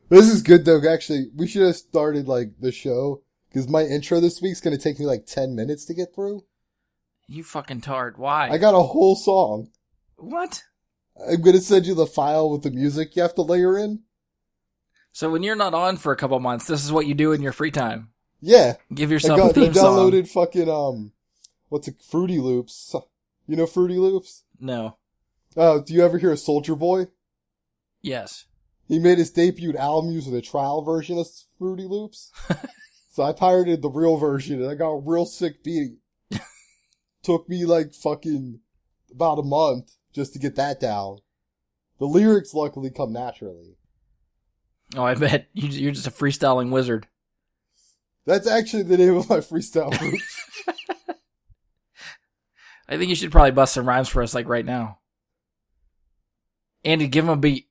This is good though. Actually, we should have started like the show because my intro this week's going to take me like 10 minutes to get through. You fucking tard. Why? I got a whole song. What? I'm going to send you the file with the music you have to layer in. So when you're not on for a couple months, this is what you do in your free time? Yeah. Give yourself a theme song. I downloaded fucking, Fruity Loops. You know Fruity Loops? No. Do you ever hear of Soldier Boy? Yes. He made his debut album using a trial version of Fruity Loops. So I pirated the real version and I got a real sick beat. Took me like fucking about a month just to get that down. The lyrics luckily come naturally. Oh, I bet. You're just a freestyling wizard. That's actually the name of my freestyle group. I think you should probably bust some rhymes for us like right now. Andy, give him a beat.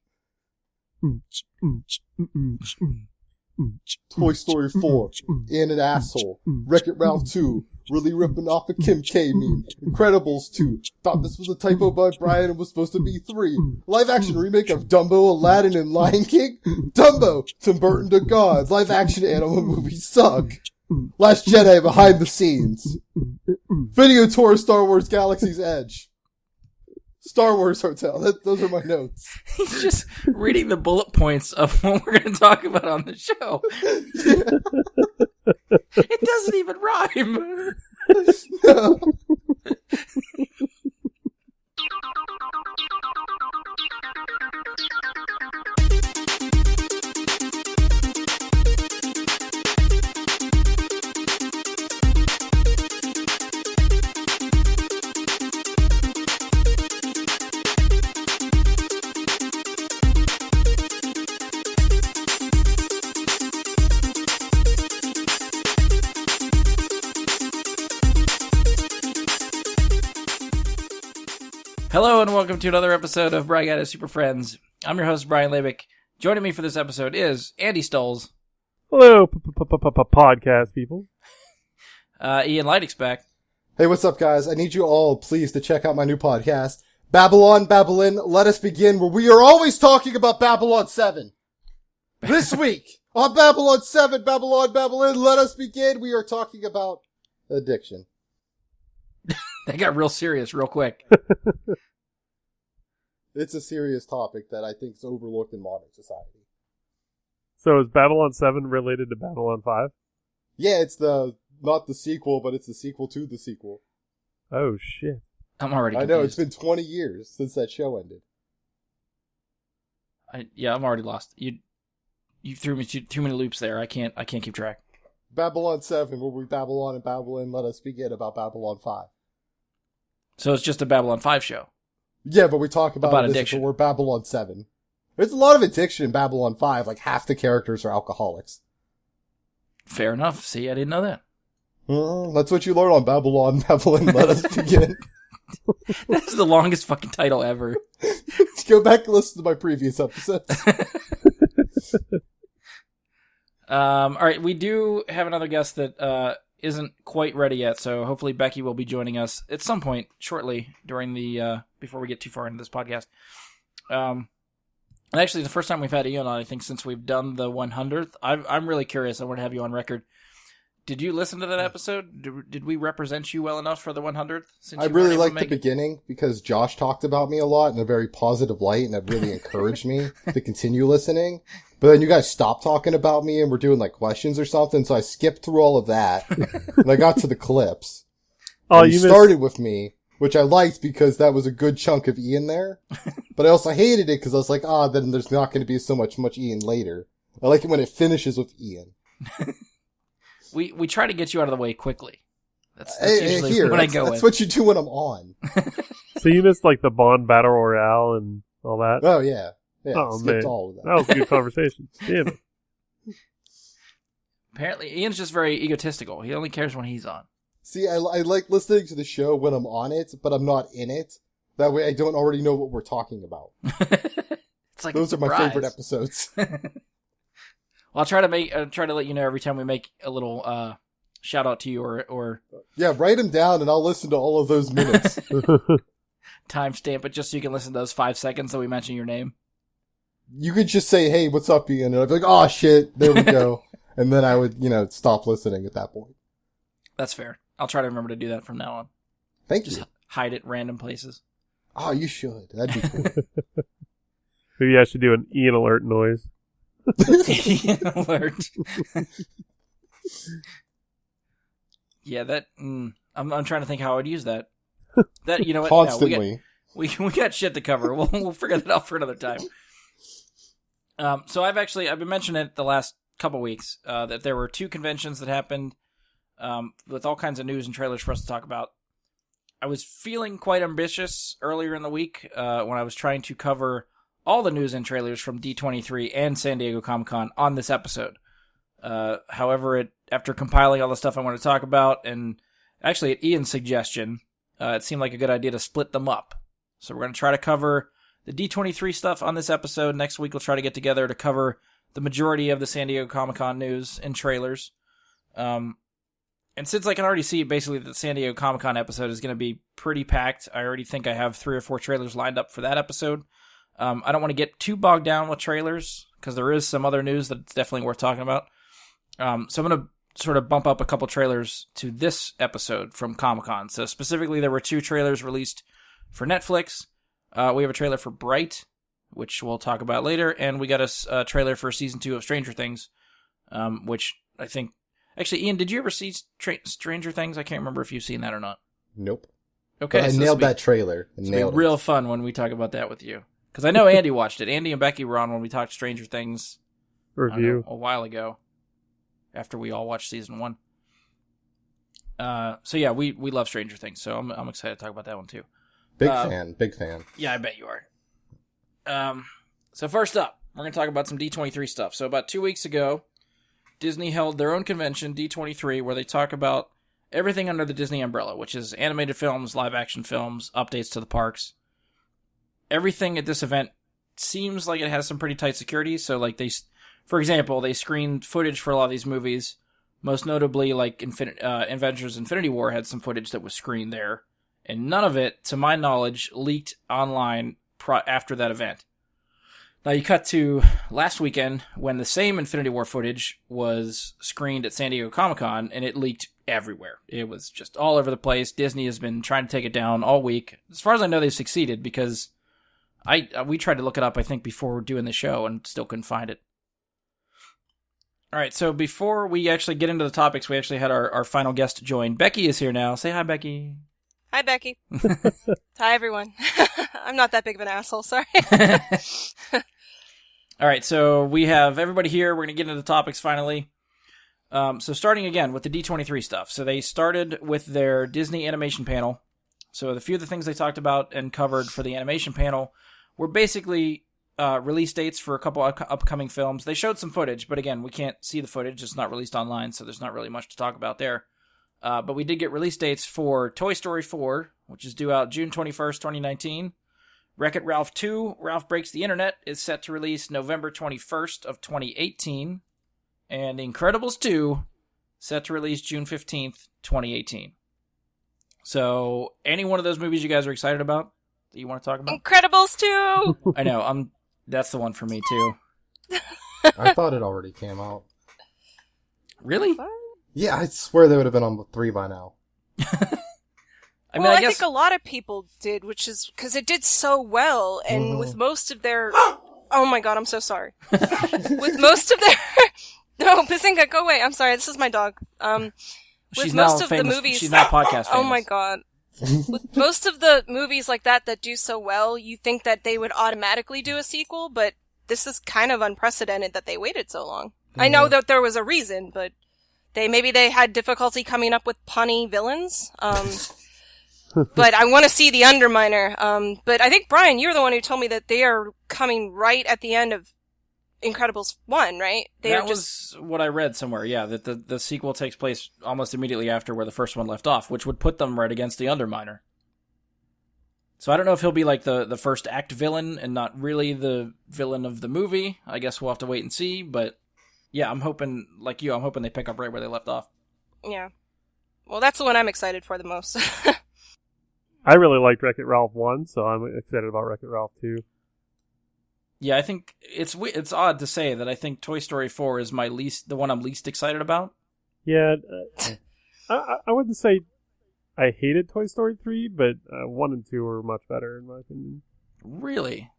Toy Story 4, and an asshole. Wreck-It Ralph 2, really ripping off a Kim K meme. Incredibles 2, thought this was a typo by Brian and was supposed to be 3. Live action remake of Dumbo, Aladdin, and Lion King. Dumbo, Tim Burton to God. Live action animal movies suck. Last Jedi behind the scenes. Video tour of Star Wars Galaxy's Edge. Star Wars Hotel. Those are my notes. He's just reading the bullet points of what we're going to talk about on the show. It doesn't even rhyme. No. Hello and welcome to another episode of Brian Got Super Friends. I'm your host, Brian Labick. Joining me for this episode is Andy Stolz. Hello, podcast people. Ian Leidick's back. Hey, what's up, guys? I need you all, please, to check out my new podcast, Babylon, Let Us Begin, where we are always talking about Babylon 7. This week, on Babylon 7, Babylon, Let Us Begin, we are talking about addiction. That got real serious real quick. It's a serious topic that I think is overlooked in modern society. So is Babylon 7 related to Babylon 5? Yeah, it's not the sequel, but it's the sequel to the sequel. Oh, shit. I'm already confused. I know, it's been 20 years since that show ended. I'm already lost. You threw me too many loops there. I can't keep track. Babylon 7, where we Babylon and Babylon, let us begin about Babylon 5. So it's just a Babylon 5 show. Yeah, but we talk about addiction. But we're Babylon 7. There's a lot of addiction in Babylon 5. Like, half the characters are alcoholics. Fair enough. See, I didn't know that. That's what you learn on Babylon, let us begin. That's the longest fucking title ever. Go back and listen to my previous episodes. Alright, we do have another guest that isn't quite ready yet, so hopefully Becky will be joining us at some point shortly during the before we get too far into this podcast. And actually, the first time we've had Ian on, I think, since we've done the 100th. I'm really curious. I want to have you on record. Did you listen to that episode? Did we represent you well enough for the 100th? I really liked the beginning because Josh talked about me a lot in a very positive light, and it really encouraged me to continue listening. But then you guys stopped talking about me and were doing like questions or something, so I skipped through all of that, and I got to the clips. Oh, you started with me, which I liked because that was a good chunk of Ian there. But I also hated it because I was like, then there's not going to be so much Ian later. I like it when it finishes with Ian. We try to get you out of the way quickly. That's usually what I go with. That's what you do when I'm on. So you missed like the Bond Battle Royale and all that? Oh, yeah. Yeah, oh, skipped man. all of that. That was a good conversation. Damn it. Apparently, Ian's just very egotistical. He only cares when he's on. See, I like listening to the show when I'm on it, but I'm not in it. That way I don't already know what we're talking about. It's like those are my favorite episodes. Well, I'll try to let you know every time we make a little shout out to you or yeah, write them down and I'll listen to all of those minutes. Timestamp it just so you can listen to those 5 seconds that we mention your name. you could just say, hey, what's up, Ian? And I'd be like, oh shit, there we go. And then I would, stop listening at that point. That's fair. I'll try to remember to do that from now on. Thank you. Just hide it random places. Oh, you should. That'd be cool. Maybe I should do an Ian alert noise. Ian alert. Yeah, that. I'm trying to think how I'd use that. That you know what? Constantly. No, we got shit to cover. We'll figure that out for another time. So I've been mentioning it the last couple weeks that there were 2 conventions that happened with all kinds of news and trailers for us to talk about. I was feeling quite ambitious earlier in the week when I was trying to cover all the news and trailers from D23 and San Diego Comic-Con on this episode. However, after compiling all the stuff I want to talk about, and actually at Ian's suggestion, it seemed like a good idea to split them up. So we're going to try to cover the D23 stuff on this episode. Next week we'll try to get together to cover the majority of the San Diego Comic-Con news and trailers. And since I can already see basically the San Diego Comic-Con episode is going to be pretty packed, I already think I have 3 or 4 trailers lined up for that episode. I don't want to get too bogged down with trailers, because there is some other news that's definitely worth talking about. So I'm going to sort of bump up a couple trailers to this episode from Comic-Con. So specifically, there were 2 trailers released for Netflix. We have a trailer for Bright, which we'll talk about later, and we got a trailer for Season 2 of Stranger Things, which I think... Actually, Ian, did you ever see Stranger Things? I can't remember if you've seen that or not. Nope. Okay. But I nailed that trailer. It'll be real fun when we talk about that with you. Because I know Andy watched it. Andy and Becky were on when we talked Stranger Things review a while ago, after we all watched Season 1. So yeah, we love Stranger Things, so I'm excited to talk about that one too. Big fan. Yeah, I bet you are. So first up, we're going to talk about some D23 stuff. So about 2 weeks ago, Disney held their own convention, D23, where they talk about everything under the Disney umbrella, which is animated films, live-action films, updates to the parks. Everything at this event seems like it has some pretty tight security. So, like, for example, they screened footage for a lot of these movies. Most notably, like, Avengers Infinity War had some footage that was screened there. And none of it, to my knowledge, leaked online after that event. Now, you cut to last weekend when the same Infinity War footage was screened at San Diego Comic-Con, and it leaked everywhere. It was just all over the place. Disney has been trying to take it down all week. As far as I know, they've succeeded, because we tried to look it up, I think, before doing the show, and still couldn't find it. All right, so before we actually get into the topics, we actually had our final guest join. Becky is here now. Say hi, Becky. Hi, Becky. Hi, everyone. I'm not that big of an asshole, sorry. All right, so we have everybody here. We're going to get into the topics finally. So starting again with the D23 stuff. So they started with their Disney animation panel. So the few of the things they talked about and covered for the animation panel were basically release dates for a couple upcoming films. They showed some footage, but again, we can't see the footage. It's not released online, so there's not really much to talk about there. But we did get release dates for Toy Story 4, which is due out June 21st, 2019. Wreck-It Ralph 2, Ralph Breaks the Internet, is set to release November 21st of 2018. And Incredibles 2, set to release June 15th, 2018. So, any one of those movies you guys are excited about that you want to talk about? Incredibles 2! I know, that's the one for me, too. I thought it already came out. Really? What? Yeah, I swear they would have been on 3 by now. I think a lot of people did, which is because it did so well, and with most of their... Oh my god, I'm so sorry. With most of their... No, Bazinga, go away. I'm sorry, this is my dog. She's with now most of famous. the movies... She's not podcast famous. Oh my god. With most of the movies like that do so well, you think that they would automatically do a sequel, but this is kind of unprecedented that they waited so long. I know that there was a reason, but maybe they had difficulty coming up with punny villains. But I want to see the Underminer. But I think, Brian, you're the one who told me that they are coming right at the end of Incredibles 1, right? That was what I read somewhere, yeah, that the sequel takes place almost immediately after where the first one left off, which would put them right against the Underminer. So I don't know if he'll be like the first act villain and not really the villain of the movie. I guess we'll have to wait and see, but yeah, I'm hoping, like you, I'm hoping they pick up right where they left off. Yeah. Well, that's the one I'm excited for the most. I really liked Wreck-It Ralph 1, so I'm excited about Wreck-It Ralph 2. Yeah, I think it's odd to say that I think Toy Story 4 is the one I'm least excited about. Yeah, I wouldn't say I hated Toy Story 3, but 1 and 2 were much better in my opinion. Really?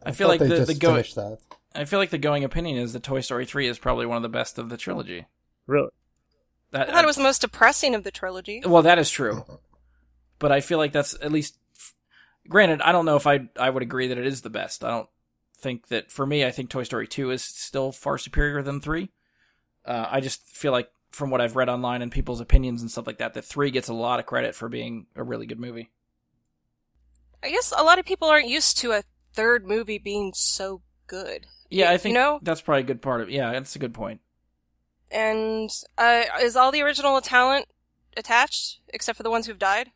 I feel like finished that. I feel like the going opinion is that Toy Story 3 is probably one of the best of the trilogy. Really? I thought it was the most depressing of the trilogy. Well, that is true. But I feel like that's at least... Granted, I don't know if I would agree that it is the best. I don't think that... For me, I think Toy Story 2 is still far superior than 3. I just feel like, from what I've read online and people's opinions and stuff like that 3 gets a lot of credit for being a really good movie. I guess a lot of people aren't used to a third movie being so good. Yeah, I think that's probably a good part of it. Yeah, that's a good point. And is all the original talent attached, except for the ones who've died?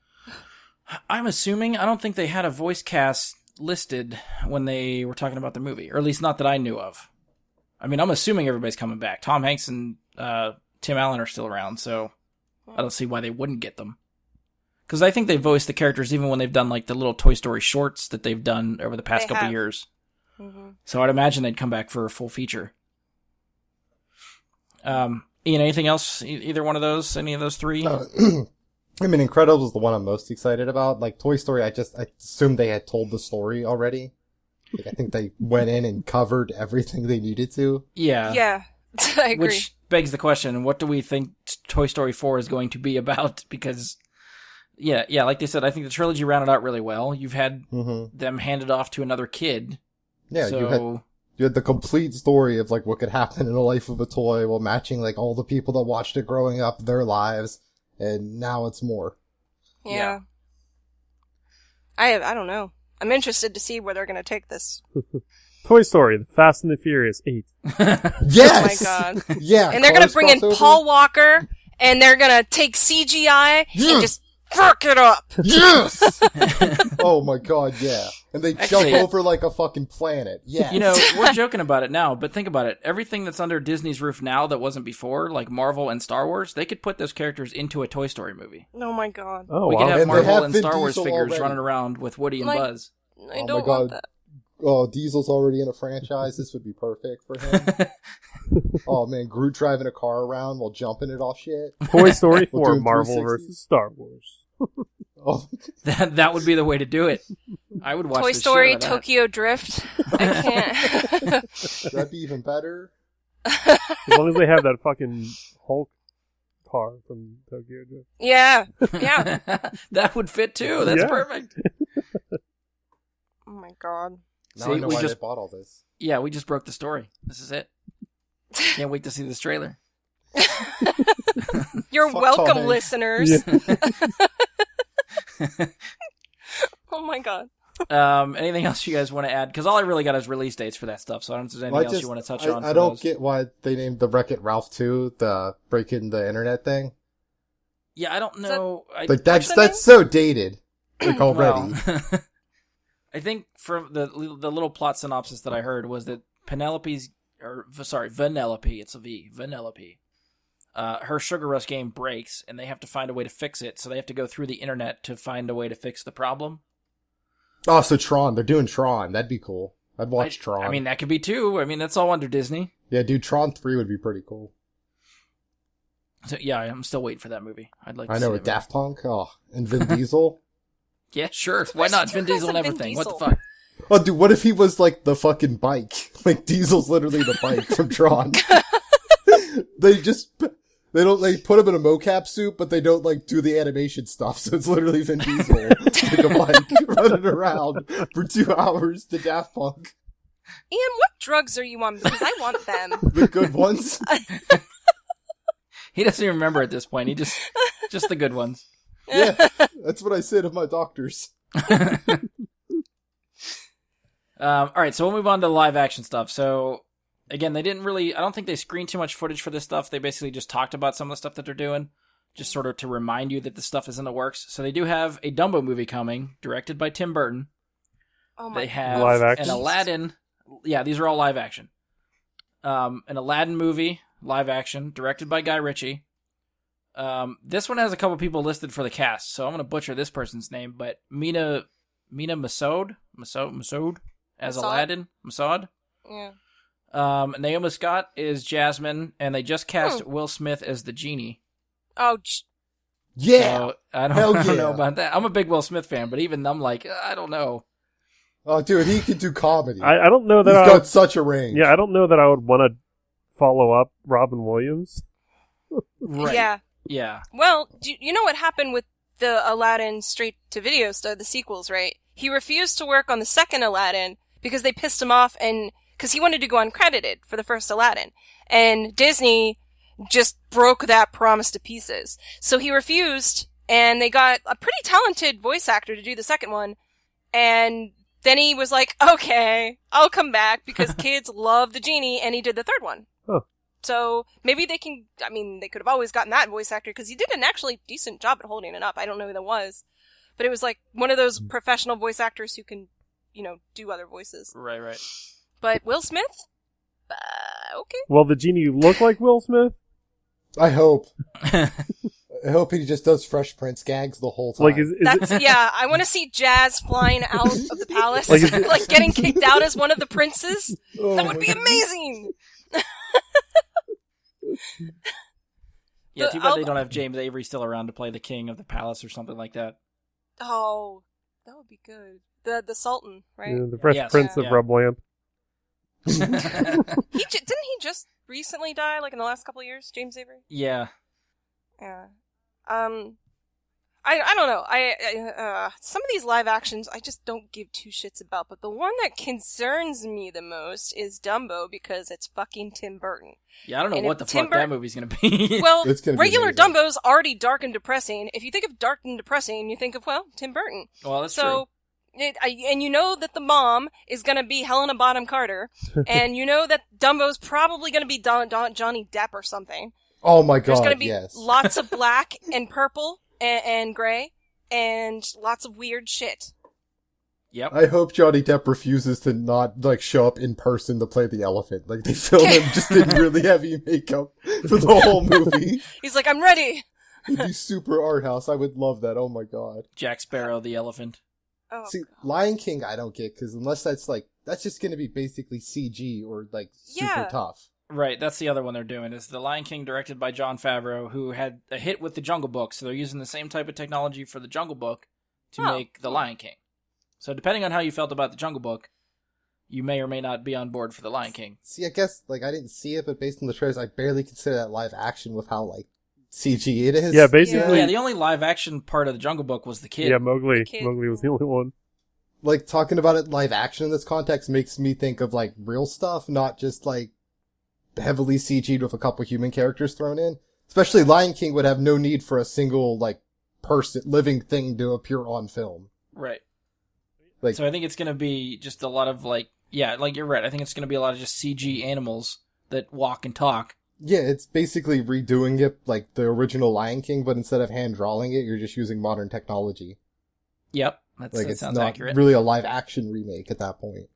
I'm assuming. I don't think they had a voice cast listed when they were talking about the movie, or at least not that I knew of. I mean, I'm assuming everybody's coming back. Tom Hanks and Tim Allen are still around, so I don't see why they wouldn't get them. Because I think they voiced the characters even when they've done like the little Toy Story shorts that they've done over the past couple years. Mm-hmm. So I'd imagine they'd come back for a full feature. Ian, anything else? Either one of those? Any of those 3? I mean, Incredibles is the one I'm most excited about. Like, Toy Story, I assumed they had told the story already. Like, I think they went in and covered everything they needed to. Yeah. Yeah, I agree. Which begs the question, what do we think Toy Story 4 is going to be about? Because, yeah, like they said, I think the trilogy rounded out really well. You've had them handed off to another kid. Yeah, so... You had the complete story of, like, what could happen in the life of a toy while matching, like, all the people that watched it growing up, their lives. And now it's more. Yeah. I don't know. I'm interested to see where they're going to take this. Toy Story, The Fast and the Furious 8. Yes! Oh my god. Yeah. And they're going to bring in Paul Walker, and they're going to take CGI and just fuck it up. Yes! Oh my god, yeah. And they jump over like a fucking planet. Yeah. You know, we're joking about it now, but think about it. Everything that's under Disney's roof now that wasn't before, like Marvel and Star Wars, they could put those characters into a Toy Story movie. Oh my god. Oh, we wow. could have And Marvel and Vin Star Wars Diesel figures already. running around with Woody and Like- Buzz. I don't want that. Oh, Diesel's already in a franchise. This would be perfect for him. Oh man, Groot driving a car around while jumping it off shit. Toy Story 4, doing Marvel 360. versus Star Wars. Oh, That would be the way to do it. I would watch Toy the Story, shit out of that. Tokyo Drift. I can't. that'd be even better. As long as they have that fucking Hulk car from Tokyo Drift. Yeah. That would fit too. That's Yeah. perfect. Oh my god. Now See, I know we why just- they bought all this. Yeah, we just broke the story. This is it. Can't wait to see this trailer. You're Fuck welcome, Tom Hanks. listeners. Yeah. Oh my god. Anything else you guys want to add? Because all I really got is release dates for that stuff, so I don't know if there's anything else you want to touch on. I for don't those. get why they named the Wreck-It Ralph 2 the breaking the internet thing. Yeah, I don't know. Like that's the name? so dated. Like already. Well, I think from the little plot synopsis that I heard was that Vanellope, it's a V, Vanellope. Her Sugar Rush game breaks, and they have to find a way to fix it, so they have to go through the internet to find a way to fix the problem. Oh, so Tron. They're doing Tron. That'd be cool. I'd watch Tron. I mean, that could be too. I mean, that's all under Disney. Yeah, dude, Tron 3 would be pretty cool. So, yeah, I'm still waiting for that movie. I'd like to I see know, that with movie. Daft Punk. Oh, and Vin Diesel. Yeah, sure. Why not? Vin Diesel and Vin everything. What the Diesel. fuck? Oh, dude, what if he was like the fucking bike? Like Diesel's literally the bike from Tron. They put him in a mocap suit, but they don't like do the animation stuff. So it's literally Vin Diesel like a bike running around for 2 hours to Daft Punk. Ian, what drugs are you on? Because I want them. The good ones. He doesn't even remember at this point. He just the good ones. Yeah, that's what I say to my doctors. All right, so we'll move on to live action stuff. So, again, I don't think they screened too much footage for this stuff. They basically just talked about some of the stuff that they're doing, just sort of to remind you that this stuff is in the works. So they do have a Dumbo movie coming, directed by Tim Burton. Oh my They have Live action? an Aladdin. Yeah, these are all live action. An Aladdin movie, live action, directed by Guy Ritchie. This one has a couple people listed for the cast, so I'm going to butcher this person's name, but Mina Masood? as Massad? Aladdin. Massad. Yeah. Naomi Scott is Jasmine, and they just cast Will Smith as the genie. Oh, Yeah. So, I Hell don't know yeah. about that. I'm a big Will Smith fan, but even I'm like, I don't know. Oh, dude, he can do comedy. I don't know He's that got such a range. I don't know that I would want to follow up Robin Williams. Right. yeah. Yeah. Well, you know what happened with the Aladdin straight-to-video stuff, the sequels, right? He refused to work on the second Aladdin because they pissed him off, and because he wanted to go uncredited for the first Aladdin. And Disney just broke that promise to pieces. So he refused, and they got a pretty talented voice actor to do the second one. And then he was like, okay, I'll come back because kids love the genie, and he did the third one. Huh. So maybe they can, I mean, they could have always gotten that voice actor because he did an actually decent job at holding it up. I don't know who that was. But it was like one of those professional voice actors who can, do other voices. Right. But Will Smith? Okay. Will the genie look like Will Smith? I hope. I hope he just does Fresh Prince gags the whole time. Like, is That's, it, yeah, I want to see Jazz flying out of the palace, Like, is it- like getting kicked out as one of the princes. Oh That would my be God. amazing! Yeah, The- too bad I'll- they don't have James Avery still around to play the king of the palace or something like that. Oh, that would be good. The Sultan, right? the Fresh Yes. Prince of Yeah. Rublamp? Didn't he just recently die, like in the last couple of years, James Avery? Yeah. Yeah. I don't know. Some of these live actions I just don't give two shits about, but the one that concerns me the most is Dumbo because it's fucking Tim Burton. Yeah, I don't know And what the if Tim fuck that movie's gonna be. Well, It's gonna be regular amazing. Dumbo's already dark and depressing. If you think of dark and depressing, you think of, well, Tim Burton. Well, that's true. So, and you know that the mom is going to be Helena Bonham Carter, and you know that Dumbo's probably going to be Johnny Depp or something. Oh my God, There's going to be yes. lots of black and purple and gray, and lots of weird shit. Yep. I hope Johnny Depp refuses to not, show up in person to play the elephant. Like, they filmed him just in really heavy makeup for the whole movie. He's like, I'm ready. It'd be super art house. I would love that. Oh my God. Jack Sparrow the elephant. Oh, See, Lion King I don't get, because unless that's just gonna be basically CG or, super Yeah. tough. Right, that's the other one they're doing, is The Lion King, directed by Jon Favreau, who had a hit with The Jungle Book, so they're using the same type of technology for The Jungle Book to make The Lion King. So depending on how you felt about The Jungle Book, you may or may not be on board for The Lion King. See, I guess, I didn't see it, but based on the trailers, I barely consider that live action with how, CG it is. Yeah, basically. Yeah, the only live-action part of The Jungle Book was the kid. Yeah, Mowgli. The kid. Mowgli was the only one. Talking about it live action in this context makes me think of, real stuff, not just, heavily CG'd with a couple human characters thrown in. Especially Lion King would have no need for a single, person, living thing to appear on film. Right. Like- So I think it's going to be just a lot of, you're right. I think it's going to be a lot of just CG animals that walk and talk. Yeah, it's basically redoing it like the original Lion King, but instead of hand drawing it, you're just using modern technology. Yep, that It's sounds not accurate. really a live action remake at that point.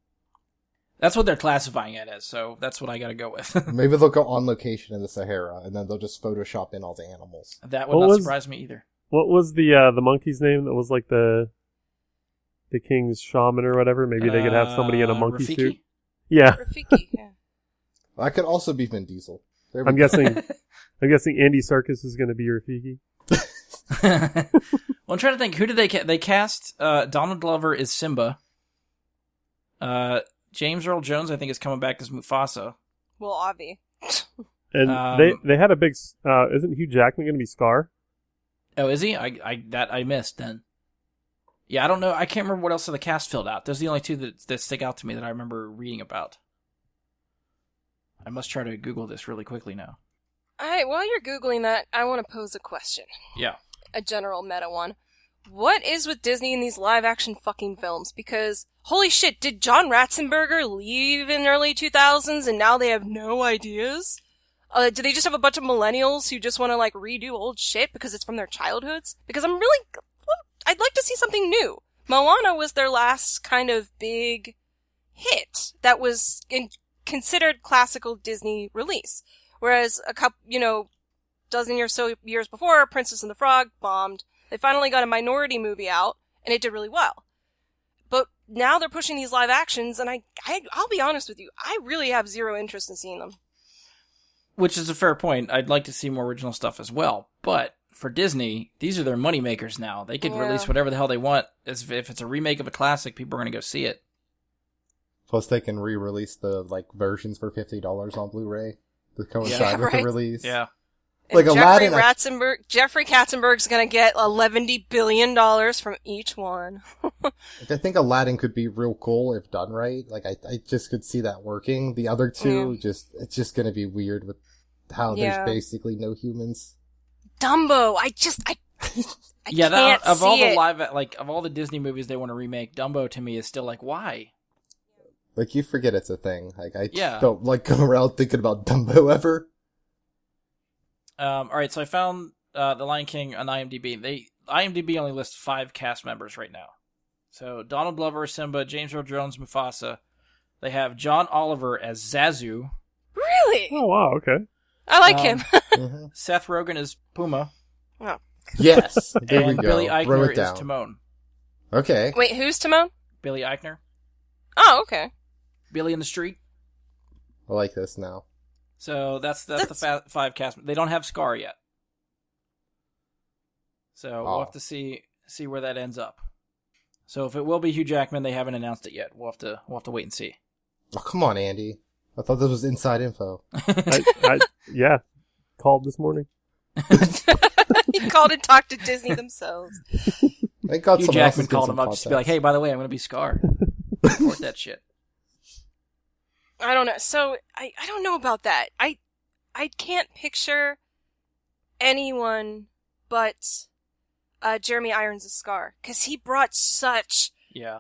That's what they're classifying it as, so that's what I got to go with. Maybe they'll go on location in the Sahara, and then they'll just Photoshop in all the animals. That would What not was- surprise me either. What was the monkey's name that was the king's shaman or whatever? Maybe they could have somebody in a monkey Rafiki? suit. Yeah, Rafiki, yeah. That could also be Vin Diesel. There we I'm go. guessing Andy Serkis is going to be Rafiki. Well, I'm trying to think. Who did they cast? They cast Donald Glover as Simba. James Earl Jones, I think, is coming back as Mufasa. Well, Avi. And they had a big. Isn't Hugh Jackman going to be Scar? Oh, is he? I missed then. Yeah, I don't know. I can't remember what else the cast filled out. Those are the only two that stick out to me that I remember reading about. I must try to Google this really quickly now. Alright, while you're Googling that, I want to pose a question. Yeah. A general meta one. What is with Disney in these live-action fucking films? Because, holy shit, did John Ratzenberger leave in early 2000s and now they have no ideas? Do they just have a bunch of millennials who just want to, redo old shit because it's from their childhoods? Because I'd like to see something new. Moana was their last kind of big hit that was considered classical Disney release. Whereas a couple, dozen or so years before, Princess and the Frog bombed. They finally got a Minority movie out, and it did really well. But now they're pushing these live actions, and I'll be honest with you, I really have zero interest in seeing them. Which is a fair point. I'd like to see more original stuff as well. But for Disney, these are their money makers now. They could release whatever the hell they want. If it's a remake of a classic, people are going to go see it. Plus, they can re-release the versions for $50 on Blu-ray to coincide with the release. Yeah. Like Aladdin, Jeffrey Katzenberg's going to get $11 billion from each one. I think Aladdin could be real cool if done right. I just could see that working. The other two, it's just going to be weird with how there's basically no humans. Dumbo, I can't of all see the live, of all the Disney movies they want to remake, Dumbo to me is still why? You forget it's a thing. I don't go around thinking about Dumbo ever. Alright, so I found The Lion King on IMDb. IMDb only lists 5 cast members right now. So, Donald Glover, Simba, James Earl Jones, Mufasa. They have John Oliver as Zazu. Really? Oh, wow, okay. I like him. Seth Rogen is Puma. Oh. Yes, there we And go. Billy Eichner down. is Timon. Okay. Wait, who's Timon? Billy Eichner. Oh, okay. Billy in the Street. I like this now. So that's the 5 cast. They don't have Scar yet. So we'll have to see where that ends up. So if it will be Hugh Jackman, they haven't announced it yet. We'll have to wait and see. Oh, come on, Andy. I thought this was inside info. Yeah. Called this morning. He called and talked to Disney themselves. Hugh Jackman called him up just to be like, hey, by the way, I'm going to be Scar. Report that shit. I don't know. So, I don't know about that. I can't picture anyone but Jeremy Irons' Scar. Because he brought such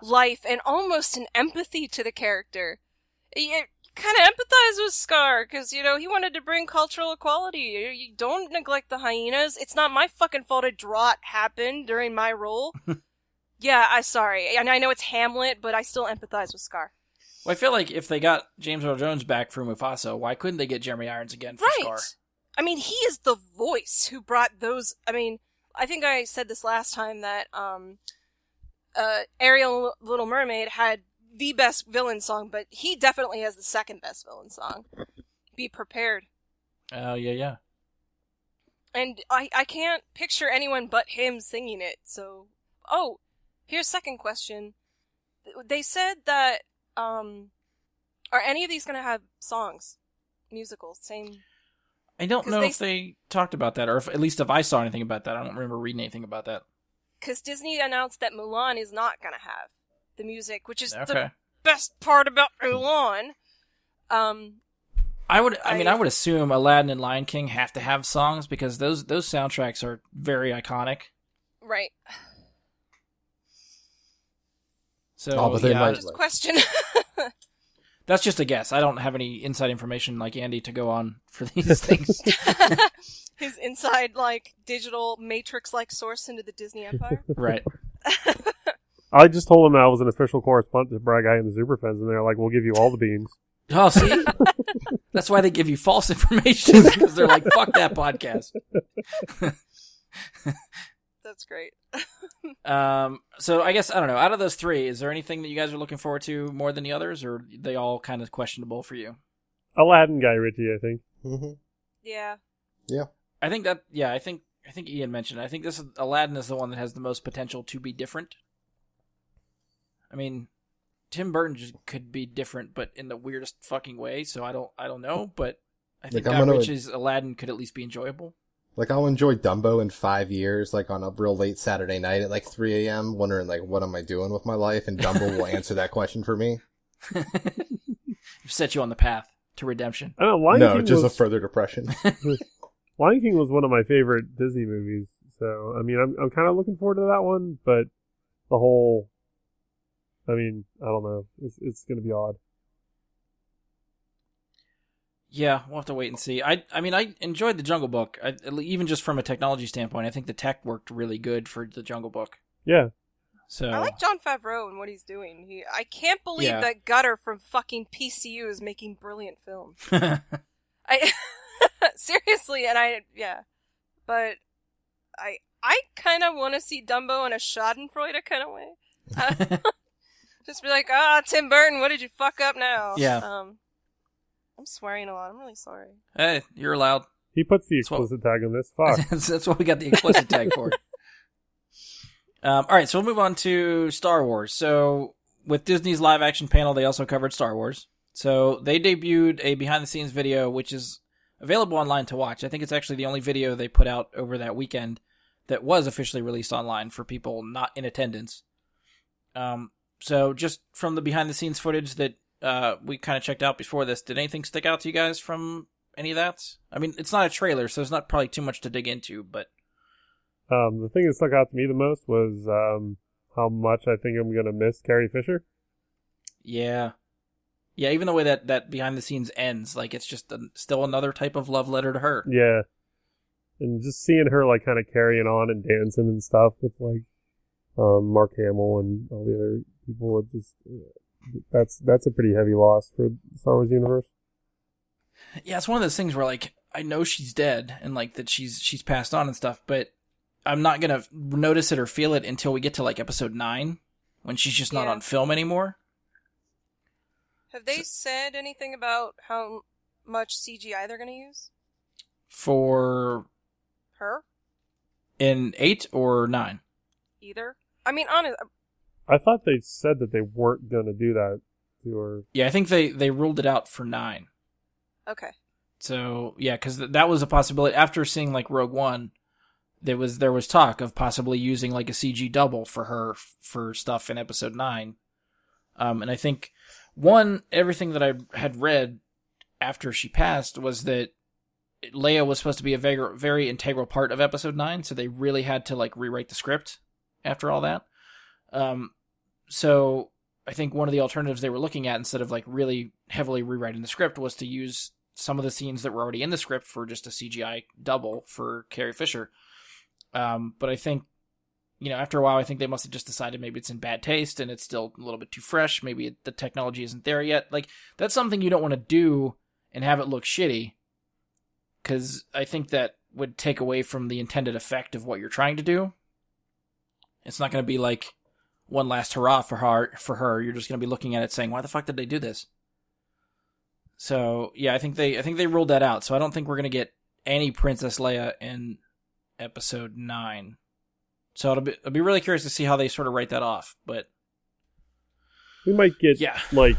life and almost an empathy to the character. You kind of empathize with Scar, because, he wanted to bring cultural equality. You don't neglect the hyenas. It's not my fucking fault a drought happened during my role. Yeah, I'm sorry. And I know it's Hamlet, but I still empathize with Scar. Well, I feel like if they got James Earl Jones back for Mufasa, why couldn't they get Jeremy Irons again for Scar? I mean, he is the voice who brought those. I mean, I think I said this last time that Ariel Little Mermaid had the best villain song, but he definitely has the second best villain song. Be prepared. Oh, yeah. And I can't picture anyone but him singing it, so... Oh, here's second question. They said that, are any of these gonna have songs? Musicals? Same... I don't know if they talked about that, or at least if I saw anything about that. I don't remember reading anything about that. Because Disney announced that Mulan is not gonna have the music, which is Okay. the best part about Mulan. I would assume Aladdin and Lion King have to have songs because those soundtracks are very iconic. Right. So but they might, Just question. that's just a guess. I don't have any inside information like Andy to go on for these things. His inside, digital Matrix-like source into the Disney empire. Right. I just told them I was an official correspondent to Brad Guy and the Superfans, and they're like, we'll give you all the beans. Oh, see? That's why they give you false information, because they're like, fuck that podcast. That's great. So I guess, I don't know, out of those 3, is there anything that you guys are looking forward to more than the others, or are they all kind of questionable for you? Aladdin, Guy Ritchie, I think. Mm-hmm. Yeah. Yeah. I think Ian mentioned it. I think Aladdin is the one that has the most potential to be different. I mean, Tim Burton just could be different, but in the weirdest fucking way. So I don't know, but I think Guy Ritchie's Aladdin could at least be enjoyable. I'll enjoy Dumbo in 5 years, on a real late Saturday night at 3 a.m., wondering what am I doing with my life, and Dumbo will answer that question for me. Set you on the path to redemption. I don't know, a further depression. Lion King was one of my favorite Disney movies, so I mean, I'm kind of looking forward to that one, but the whole. I mean, I don't know. It's going to be odd. Yeah, we'll have to wait and see. I mean, I enjoyed the Jungle Book. Even just from a technology standpoint, I think the tech worked really good for the Jungle Book. Yeah. So I like Jon Favreau and what he's doing. I can't believe that Gutter from fucking PCU is making brilliant films. Seriously, but I kind of want to see Dumbo in a Schadenfreude kind of way. Just be like, Tim Burton, what did you fuck up now? Yeah. I'm swearing a lot. I'm really sorry. Hey, you're allowed. He puts the explicit tag on this. Fuck. That's what we got the explicit tag for. All right, so we'll move on to Star Wars. So with Disney's live action panel, they also covered Star Wars. So they debuted a behind the scenes video, which is available online to watch. I think it's actually the only video they put out over that weekend that was officially released online for people not in attendance. So just from the behind the scenes footage that we kind of checked out before this, did anything stick out to you guys from any of that? I mean, it's not a trailer, so there's not probably too much to dig into, but... the thing that stuck out to me the most was how much I think I'm going to miss Carrie Fisher. Yeah. Yeah, even the way that behind the scenes ends, like, it's just still another type of love letter to her. Yeah. And just seeing her, like, kind of carrying on and dancing and stuff with, like, Mark Hamill and all the other people, it just... That's a pretty heavy loss for the Star Wars universe. Yeah, it's one of those things where, like, I know she's dead and, like, that she's passed on and stuff, but I'm not going to notice it or feel it until we get to, like, episode 9, when she's just not on film anymore. Have they said anything about how much CGI they're going to use? For... her? In 8 or 9? Either. I mean, honestly... I thought they said that they weren't going to do that to her. Yeah, I think they ruled it out for 9. Okay. So, yeah, because that was a possibility. After seeing, like, Rogue One, there was talk of possibly using, like, a CG double for her for stuff in Episode 9. And I think, everything that I had read after she passed was that Leia was supposed to be a very, very integral part of Episode 9, so they really had to, like, rewrite the script after all that. So I think one of the alternatives they were looking at, instead of, like, really heavily rewriting the script, was to use some of the scenes that were already in the script for just a CGI double for Carrie Fisher. But I think, after a while, I think they must have just decided maybe it's in bad taste and it's still a little bit too fresh. Maybe the technology isn't there yet. Like, that's something you don't want to do and have it look shitty, because I think that would take away from the intended effect of what you're trying to do. It's not going to be like one last hurrah for her. You're just going to be looking at it saying, why the fuck did they do this? So, yeah, I think they ruled that out. So I don't think we're going to get any Princess Leia in Episode 9. So I'll be really curious to see how they sort of write that off. But we might get, like,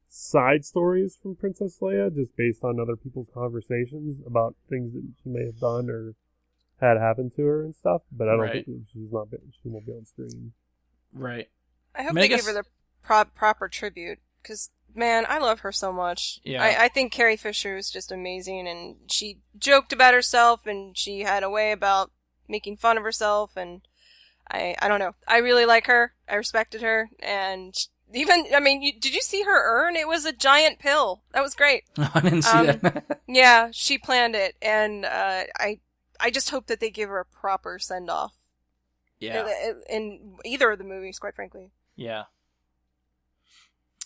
side stories from Princess Leia just based on other people's conversations about things that she may have done or had happened to her and stuff. But I don't think she won't be on screen. Right. I hope they give her the proper tribute, because, man, I love her so much. Yeah. I think Carrie Fisher is just amazing, and she joked about herself, and she had a way about making fun of herself, and I don't know. I really like her. I respected her, and even, I mean, did you see her urn? It was a giant pill. That was great. I didn't see that. Yeah, she planned it, and I just hope that they give her a proper send-off. Yeah. In either of the movies, quite frankly. Yeah.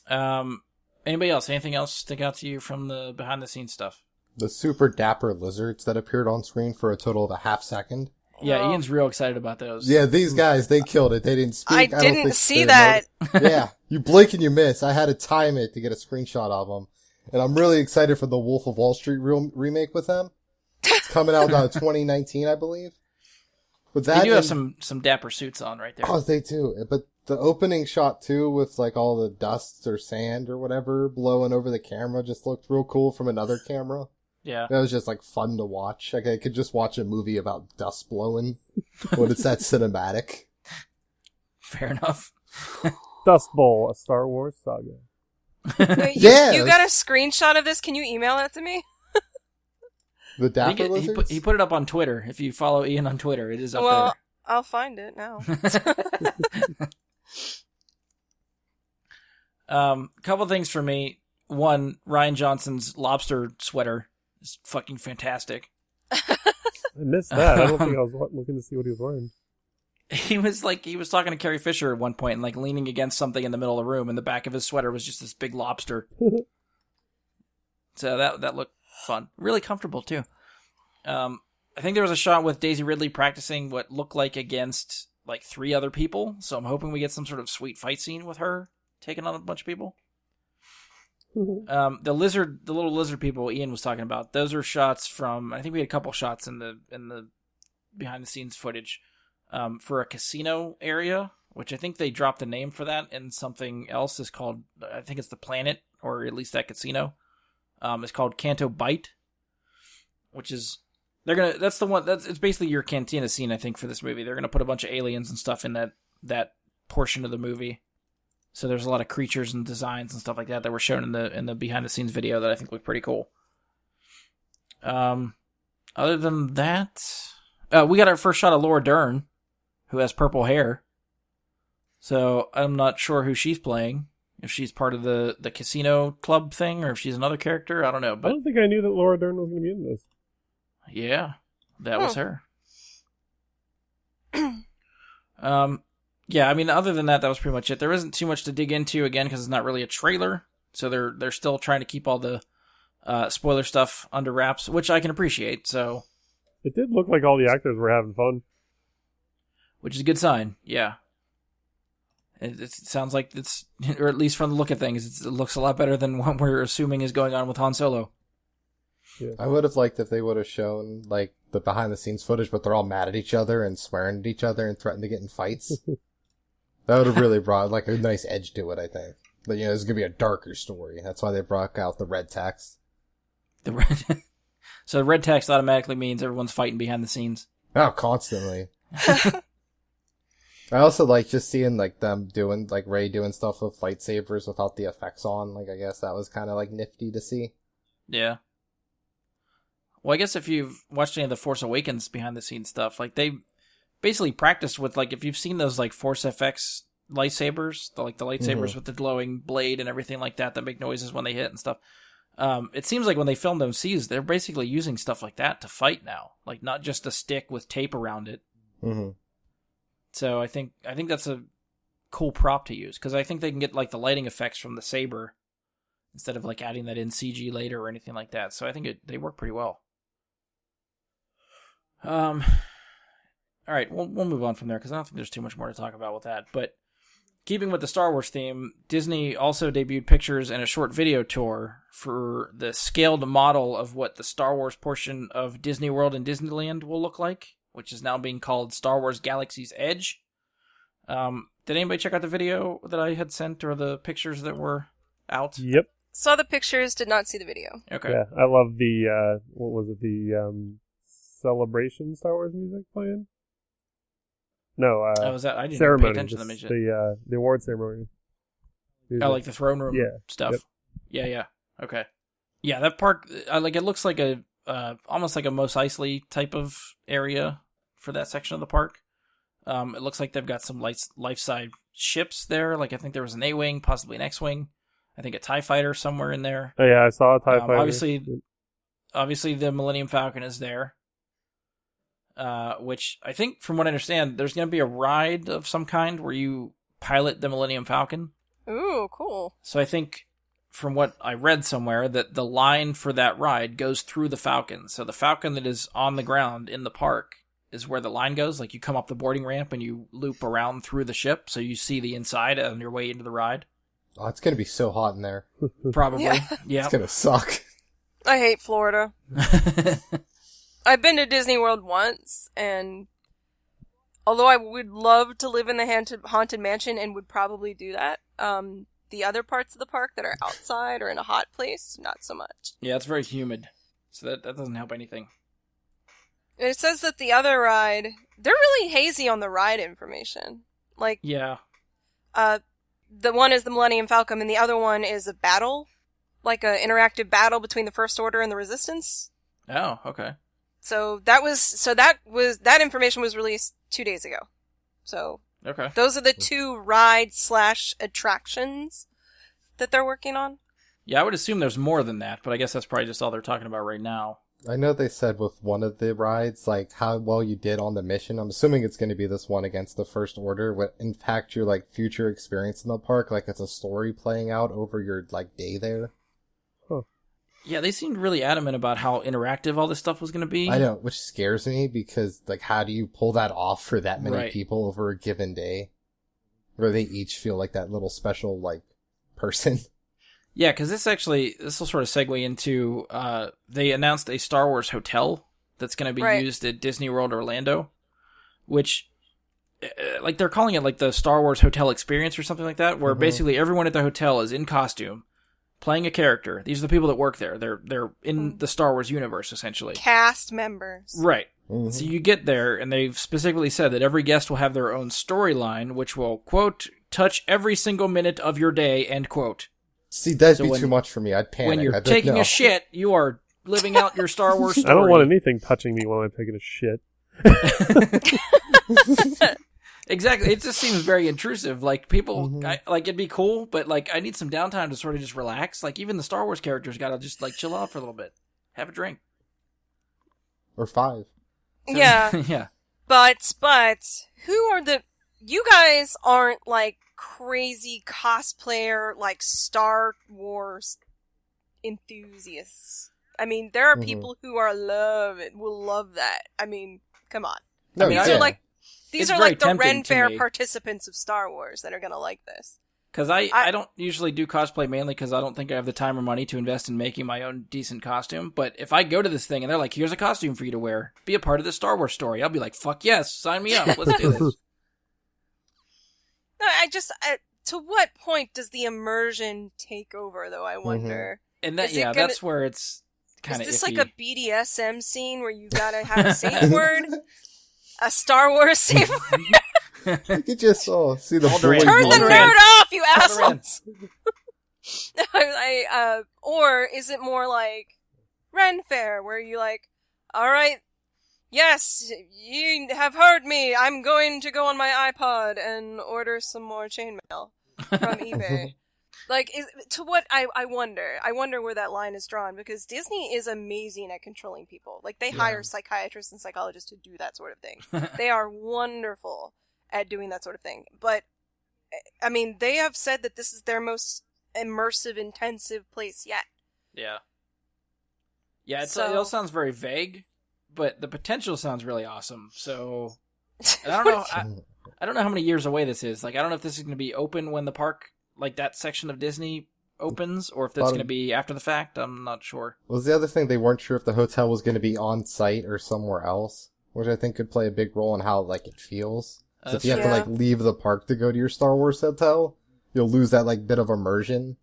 Anybody else? Anything else stick out to you from the behind-the-scenes stuff? The super dapper lizards that appeared on screen for a total of a half second. Yeah, Ian's real excited about those. Yeah, these guys, they killed it. They didn't speak. I didn't see that. Yeah, you blink and you miss. I had to time it to get a screenshot of them. And I'm really excited for the Wolf of Wall Street remake with them. It's coming out in 2019, I believe. But that they do have some dapper suits on right there. Oh, they do. But the opening shot, too, with like all the dust or sand or whatever blowing over the camera just looked real cool from another camera. Yeah. That was just like fun to watch. Like I could just watch a movie about dust blowing when it's that cinematic. Fair enough. Dust Bowl, a Star Wars saga. Wait, yeah. You got a screenshot of this? Can you email that to me? The dapper lizards? He put it up on Twitter. If you follow Ian on Twitter, it is up there. Well, I'll find it now. Couple things for me. One, Ryan Johnson's lobster sweater is fucking fantastic. I missed that. I don't think I was looking to see what he was wearing. He was talking to Carrie Fisher at one point and like leaning against something in the middle of the room, and the back of his sweater was just this big lobster. So that looked fun. Really comfortable too. I think there was a shot with Daisy Ridley practicing what looked like against like 3 other people, so I'm hoping we get some sort of sweet fight scene with her taking on a bunch of people. The little lizard people Ian was talking about, those are shots from, I think we had a couple shots in the behind the scenes footage for a casino area, which I think they dropped the name for that, and something else is called, I think it's the Planet, or at least that casino. It's called Canto Bite, which is it's basically your cantina scene, I think, for this movie. They're gonna put a bunch of aliens and stuff in that portion of the movie. So there's a lot of creatures and designs and stuff like that were shown in the behind the scenes video that I think look pretty cool. Other than that, we got our first shot of Laura Dern, who has purple hair. So I'm not sure who she's playing. If she's part of the casino club thing, or if she's another character, I don't know. But I don't think I knew that Laura Dern was going to be in this. Yeah, that was her. Yeah, I mean, other than that was pretty much it. There isn't too much to dig into, again, because it's not really a trailer. So they're still trying to keep all the spoiler stuff under wraps, which I can appreciate. So it did look like all the actors were having fun, which is a good sign. Yeah. It sounds like it's, or at least from the look of things, it looks a lot better than what we're assuming is going on with Han Solo. Yeah. I would have liked if they would have shown, like, the behind-the-scenes footage, but they're all mad at each other and swearing at each other and threatening to get in fights. That would have really brought, like, a nice edge to it, I think. But, it's going to be a darker story. That's why they brought out the red text. So the red text automatically means everyone's fighting behind the scenes. Oh, constantly. I also like just seeing, like, them doing, like, Rey doing stuff with lightsabers without the effects on. Like, I guess that was kind of, like, nifty to see. Yeah. Well, I guess if you've watched any of the Force Awakens behind-the-scenes stuff, like, they basically practiced with, like, if you've seen those, like, Force FX lightsabers, the lightsabers with the glowing blade and everything like that make noises when they hit and stuff. It seems like when they film those scenes, they're basically using stuff like that to fight now. Like, not just a stick with tape around it. Mm-hmm. So I think that's a cool prop to use, because I think they can get, like, the lighting effects from the saber instead of, like, adding that in CG later or anything like that. So I think they work pretty well. All right, we'll move on from there, because I don't think there's too much more to talk about with that. But keeping with the Star Wars theme, Disney also debuted pictures and a short video tour for the scaled model of what the Star Wars portion of Disney World and Disneyland will look like, which is now being called Star Wars Galaxy's Edge. Did anybody check out the video that I had sent, or the pictures that were out? Yep. Saw the pictures, did not see the video. Okay. Yeah, I love the, what was it, the Celebration Star Wars music playing? No, was that? I didn't ceremony, pay attention to the music. The award ceremony. Music. Oh, like the throne room stuff. Yep. Yeah. Okay. Yeah, that park, it looks like a almost like a Mos Eisley type of area for that section of the park. It looks like they've got some life-size ships there. Like, I think there was an A-Wing, possibly an X-Wing. I think a TIE Fighter somewhere in there. Oh, yeah, I saw a TIE Fighter. Obviously the Millennium Falcon is there. Which I think, from what I understand, there's going to be a ride of some kind where you pilot the Millennium Falcon. Ooh, cool. So I think, from what I read somewhere, that the line for that ride goes through the Falcon. So the Falcon that is on the ground in the park is where the line goes. Like, you come up the boarding ramp and you loop around through the ship, so you see the inside on your way into the ride. Oh, it's going to be so hot in there. Probably. Yeah. It's going to suck. I hate Florida. I've been to Disney World once, and although I would love to live in the Haunted Mansion and would probably do that, the other parts of the park that are outside or in a hot place, not so much. Yeah, it's very humid, so that doesn't help anything. It says that the other ride, they're really hazy on the ride information. Like, yeah. The one is the Millennium Falcon, and the other one is a battle, like an interactive battle between the First Order and the Resistance. Oh, okay. So that information was released 2 days ago. So okay, those are the 2 ride/attractions that they're working on. Yeah, I would assume there's more than that, but I guess that's probably just all they're talking about right now. I know they said with one of the rides, like, how well you did on the mission. I'm assuming it's going to be this one against the First Order, what impact your, like, future experience in the park, like it's a story playing out over your, like, day there. Huh. Yeah, they seemed really adamant about how interactive all this stuff was going to be. I know, which scares me because, like, how do you pull that off for that many people over a given day? Where they each feel like that little special, like, person. Yeah, because this will sort of segue into, they announced a Star Wars hotel that's going to be used at Disney World Orlando, which, like, they're calling it, like, the Star Wars Hotel Experience or something like that, where basically everyone at the hotel is in costume, playing a character. These are the people that work there. They're in the Star Wars universe, essentially. Cast members. Right. So you get there, and they've specifically said that every guest will have their own storyline, which will, quote, touch every single minute of your day, end quote. See, that'd be too much for me. I'd panic. When you're taking a shit, you are living out your Star Wars story. I don't want anything touching me while I'm taking a shit. Exactly. It just seems very intrusive. Like, people, it'd be cool, but, like, I need some downtime to sort of just relax. Like, even the Star Wars characters gotta just, like, chill out for a little bit. Have a drink. Or 5. Yeah. Yeah. But, who are you guys aren't, like, crazy cosplayer, like, Star Wars enthusiasts. I mean, there are people who will love that. I mean, come on. No, These are like the Ren Fair participants of Star Wars that are gonna like this. Because I don't usually do cosplay mainly because I don't think I have the time or money to invest in making my own decent costume. But if I go to this thing and they're like, here's a costume for you to wear, be a part of the Star Wars story, I'll be like, fuck yes, sign me up, let's do this. To what point does the immersion take over, though, I wonder? And that's where it's kind of Is this iffy. like a BDSM scene where you gotta have a safe word? A Star Wars safe word? You could just see the Turn the nerd off, you assholes! Or is it more like Ren Fair, where you like, alright, yes, you have heard me, I'm going to go on my iPod and order some more chainmail from eBay. Like, I wonder where that line is drawn, because Disney is amazing at controlling people. Like, they hire psychiatrists and psychologists to do that sort of thing. They are wonderful at doing that sort of thing. But, I mean, they have said that this is their most immersive, intensive place yet. Yeah. Yeah, it all sounds very vague, but the potential sounds really awesome. So, and I don't know, I don't know how many years away this is. Like, I don't know if this is going to be open when the park, like that section of Disney, opens, or if that's going to be after the fact. I'm not sure. Was the other thing they weren't sure if the hotel was going to be on site or somewhere else, which I think could play a big role in how, like, it feels. So if you have to, like, leave the park to go to your Star Wars hotel, you'll lose that, like, bit of immersion.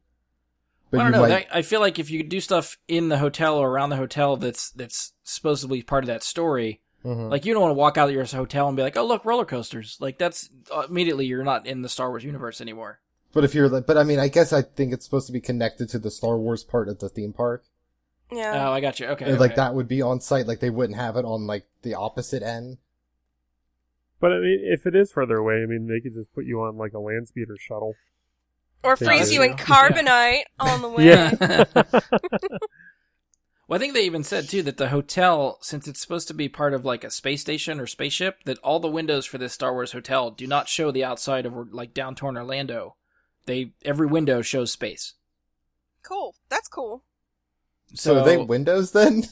But I don't know. I feel like if you do stuff in the hotel or around the hotel that's supposedly part of that story, like, you don't want to walk out of your hotel and be like, oh, look, roller coasters. Like, that's immediately you're not in the Star Wars universe anymore. But if you're like, I mean, I guess I think it's supposed to be connected to the Star Wars part of the theme park. Yeah. Oh, I got you. Okay. And, like, that would be on site. Like, they wouldn't have it on, like, the opposite end. But, I mean, if it is further away, I mean, they could just put you on, like, a land speeder shuttle. Or freeze you in carbonite on the way. Well, I think they even said, too, that the hotel, since it's supposed to be part of, like, a space station or spaceship, that all the windows for this Star Wars hotel do not show the outside of, like, downtown Orlando. Every window shows space. Cool. That's cool. So are they windows, then?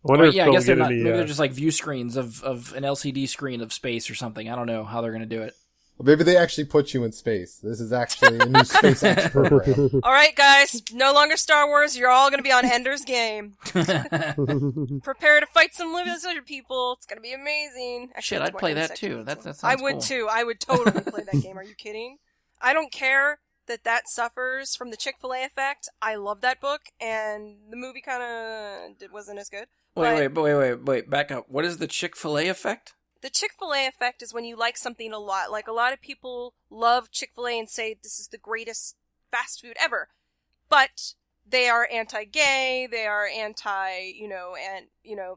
I guess they're not. Maybe they're just, like, view screens of an LCD screen of space or something. I don't know how they're going to do it. Well, maybe they actually put you in space. This is actually a new SpaceX program. All right, guys. No longer Star Wars. You're all going to be on Ender's Game. Prepare to fight some lizard people. It's going to be amazing. Shit, I'd play that too. That sounds I would cool. too. I would totally play that game. Are you kidding? I don't care that suffers from the Chick-fil-A effect. I love that book, and the movie kind of wasn't as good. Wait, back up. What is the Chick-fil-A effect? The Chick-fil-A effect is when you like something a lot. Like, a lot of people love Chick-fil-A and say this is the greatest fast food ever. But they are anti-gay, they are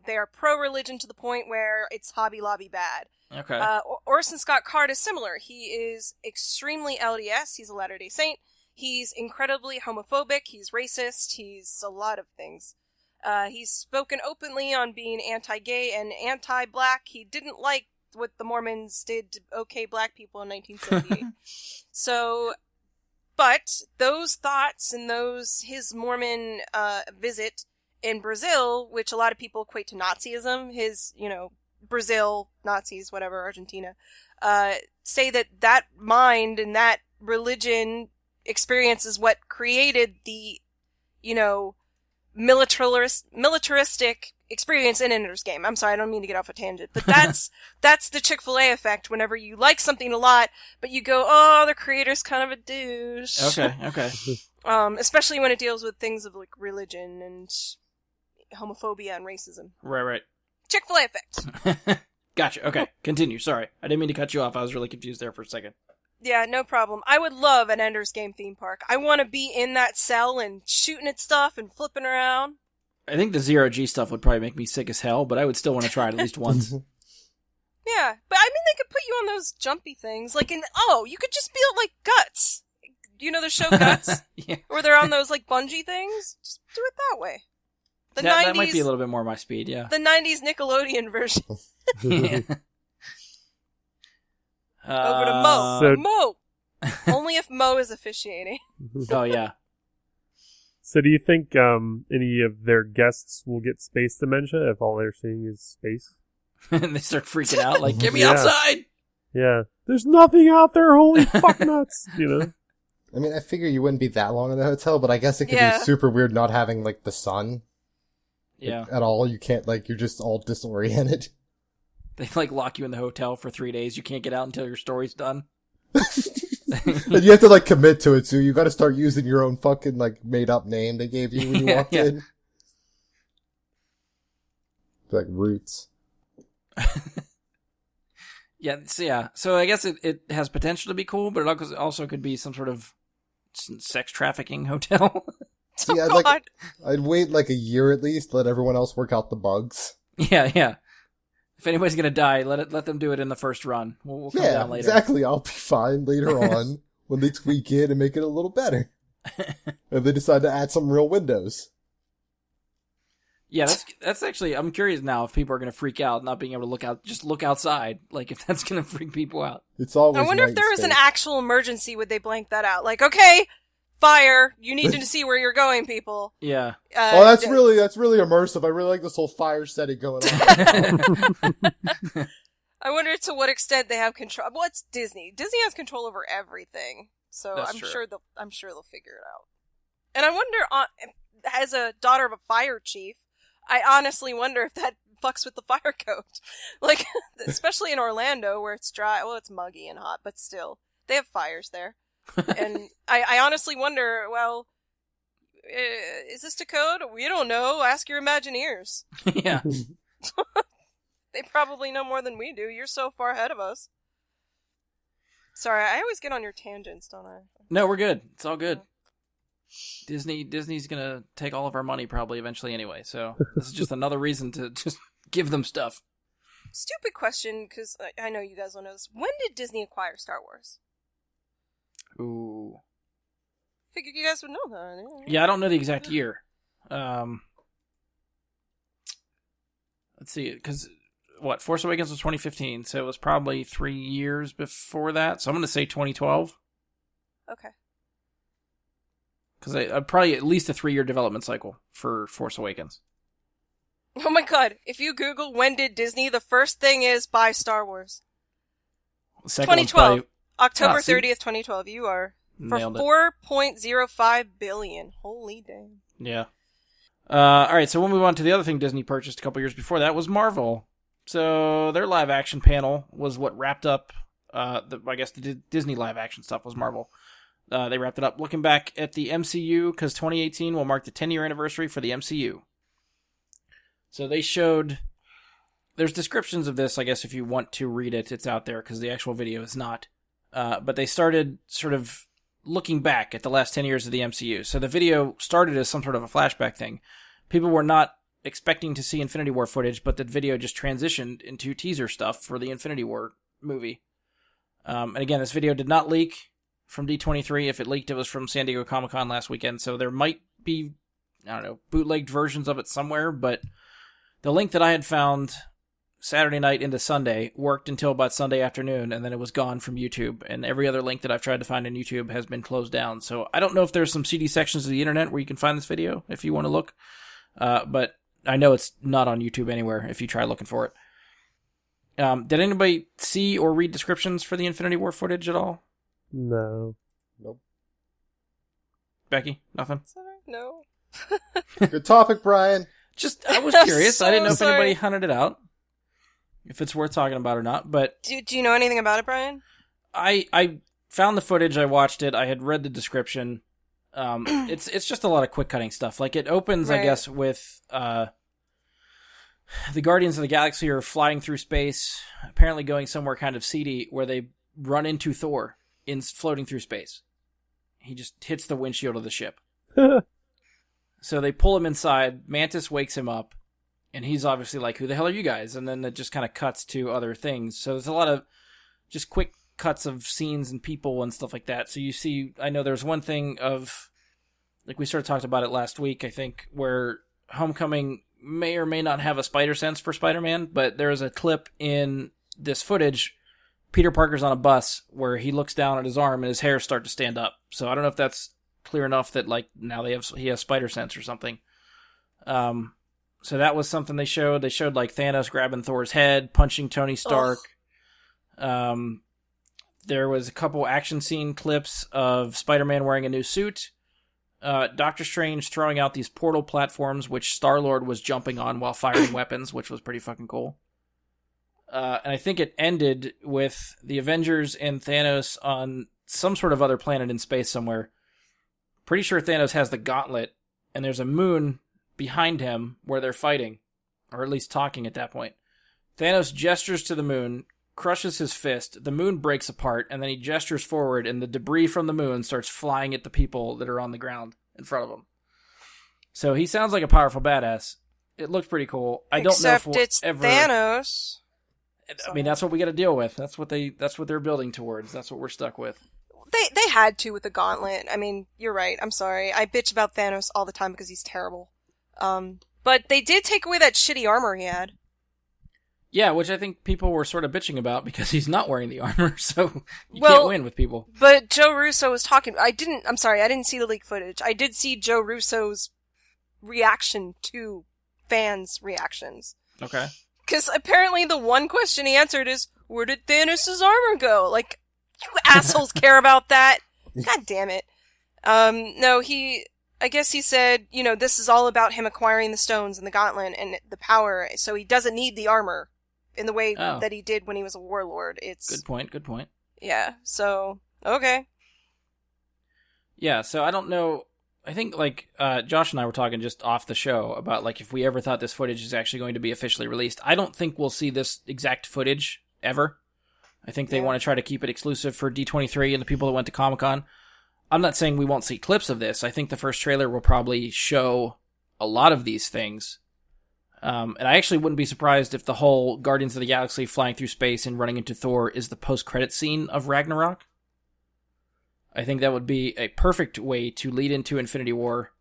they are pro-religion to the point where it's Hobby Lobby bad. Okay. Orson Scott Card is similar. He is extremely LDS. He's a Latter-day Saint. He's incredibly homophobic. He's racist. He's a lot of things. He's spoken openly on being anti-gay and anti-black. He didn't like what the Mormons did to okay black people in 1978. But those thoughts and his Mormon visit in Brazil, which a lot of people equate to Nazism, his, Brazil, Nazis, whatever, Argentina, say that mind and that religion experience is what created the, militaristic experience in Ender's Game. I'm sorry, I don't mean to get off a tangent, but that's the Chick-fil-A effect. Whenever you like something a lot, but you go, oh, the creator's kind of a douche. Okay. Especially when it deals with things of like religion and homophobia and racism. Right. Chick-fil-A effect. Gotcha. Okay, continue. Sorry, I didn't mean to cut you off. I was really confused there for a second. Yeah, no problem. I would love an Ender's Game theme park. I want to be in that cell and shooting at stuff and flipping around. I think the zero-G stuff would probably make me sick as hell, but I would still want to try it at least once. Yeah, but I mean, they could put you on those jumpy things, like you could just be like Guts. You know the show Guts? Yeah. Where they're on those like bungee things? Just do it that way. That might be a little bit more my speed, yeah. The 90s Nickelodeon version. Yeah. Over to Mo. Mo! Only if Mo is officiating. Oh, yeah. So do you think any of their guests will get space dementia if all they're seeing is space? And they start freaking out, like, get me outside! Yeah. There's nothing out there, holy fuck nuts! I mean, I figure you wouldn't be that long in the hotel, but I guess it could be super weird not having, like, the sun. Yeah. At all. You can't, like, you're just all disoriented. They, like, lock you in the hotel for 3 days. You can't get out until your story's done. And you have to, like, commit to it, too. You gotta start using your own fucking, like, made-up name they gave you when you walked in. Like, Roots. So I guess it has potential to be cool, but it also could be some sort of sex trafficking hotel. I'd wait, like, a year at least, let everyone else work out the bugs. Yeah. If anybody's gonna die, let them do it in the first run. We'll come down later. Exactly. I'll be fine later on when they tweak it and make it a little better. And they decide to add some real windows. Yeah, that's actually. I'm curious now if people are gonna freak out not being able to look outside. Like if that's gonna freak people out. It's always. I wonder if there was an actual emergency. Would they blank that out? Like, okay, fire! You need to see where you're going, people. Yeah. That's really immersive. I really like this whole fire setting going on. I wonder to what extent they have control. Well, it's Disney. Disney has control over everything, so That's I'm true. sure they'll figure it out. And I wonder, as a daughter of a fire chief, I honestly wonder if that fucks with the fire code. Like, especially in Orlando where it's dry. Well, it's muggy and hot, but still, they have fires there. And I honestly wonder, well, is this to code? We don't know. Ask your Imagineers. Yeah. They probably know more than we do. You're so far ahead of us. Sorry, I always get on your tangents, don't I? No, we're good. It's all good. Disney's gonna take all of our money probably eventually anyway, so this is just another reason to just give them stuff. Stupid question, because I know you guys don't know this. When did Disney acquire Star Wars? Ooh. Figured you guys would know that. Yeah, I don't know the exact year. Let's see, because Force Awakens was 2015, so it was probably 3 years before that. So I'm going to say 2012. Okay. Because probably at least a 3-year development cycle for Force Awakens. Oh my god, if you Google when did Disney, the first thing is buy Star Wars. 2012. October 30th, 2012. You are. For $4.05 billion. Holy damn. Yeah. Alright, so we'll move on to the other thing Disney purchased a couple years before that was Marvel. So their live action panel was what wrapped up, I guess the Disney live action stuff was Marvel. They wrapped it up looking back at the MCU, because 2018 will mark the 10-year anniversary for the MCU. So they showed... There's descriptions of this, I guess, if you want to read it, it's out there, because the actual video is not. But they started sort of looking back at the last 10 years of the MCU. So the video started as some sort of a flashback thing. People were not expecting to see Infinity War footage, but the video just transitioned into teaser stuff for the Infinity War movie. And again, this video did not leak from D23. If it leaked, it was from San Diego Comic-Con last weekend, so there might be, bootlegged versions of it somewhere, but the link that I had found Saturday night into Sunday, worked until about Sunday afternoon, and then it was gone from YouTube. And every other link that I've tried to find on YouTube has been closed down. So I don't know if there's some CD sections of the internet where you can find this video if you want to look. But I know it's not on YouTube anywhere if you try looking for it. Did anybody see or read descriptions for the Infinity War footage at all? No. Nope. Becky, nothing? Sorry, no. Good topic, Brian. Just, I was curious. So I didn't know if sorry. anybody hunted it out. If it's worth talking about or not, but... Do you know anything about it, Brian? I found the footage, I watched it, I had read the description. It's just a lot of quick cutting stuff. Like, it opens, Right. I guess, with the Guardians of the Galaxy are flying through space, apparently going somewhere kind of seedy, where they run into Thor floating through space. He just hits the windshield of the ship. So they pull him inside, Mantis wakes him up, and he's obviously like, who the hell are you guys? And then it just kind of cuts to other things. So there's a lot of just quick cuts of scenes and people and stuff like that. So you see, I know there's one thing of, like we sort of talked about it last week, I think, where Homecoming may or may not have a spider sense for Spider-Man, but there's a clip in this footage, Peter Parker's on a bus where he looks down at his arm and his hairs start to stand up. So I don't know if that's clear enough that like now he has spider sense or something. So that was something they showed. They showed like Thanos grabbing Thor's head, punching Tony Stark. There was a couple action scene clips of Spider-Man wearing a new suit. Doctor Strange throwing out these portal platforms, which Star-Lord was jumping on while firing weapons, which was pretty fucking cool. And I think it ended with the Avengers and Thanos on some sort of other planet in space somewhere. Pretty sure Thanos has the gauntlet, and there's a moon behind him where they're fighting, or at least talking at that point. Thanos gestures to the moon, crushes his fist, the moon breaks apart, and then he gestures forward, and the debris from the moon starts flying at the people that are on the ground in front of him. So he sounds like a powerful badass. It looks pretty cool. I don't know if we'll it's ever... Thanos. I mean, that's what we got to deal with. That's what they're building towards. That's what we're stuck with. They had to with the gauntlet. I mean, you're right. I'm sorry. I bitch about Thanos all the time because he's terrible. But they did take away that shitty armor he had. Yeah, which I think people were sort of bitching about because he's not wearing the armor, so you can't win with people. But Joe Russo was talking. I'm sorry, I didn't see the leak footage. I did see Joe Russo's reaction to fans' reactions. Okay. Because apparently the one question he answered is, where did Thanos' armor go? Like, you assholes care about that? God damn it. No, I guess he said, this is all about him acquiring the stones and the gauntlet and the power, so he doesn't need the armor in the way that he did when he was a warlord. It's Good point. Yeah, so, okay. Yeah, so I don't know. I think, like, Josh and I were talking just off the show about, like, if we ever thought this footage is actually going to be officially released. I don't think we'll see this exact footage ever. I think they want to try to keep it exclusive for D23 and the people that went to Comic-Con. I'm not saying we won't see clips of this. I think the first trailer will probably show a lot of these things. And I actually wouldn't be surprised if the whole Guardians of the Galaxy flying through space and running into Thor is the post-credit scene of Ragnarok. I think that would be a perfect way to lead into Infinity War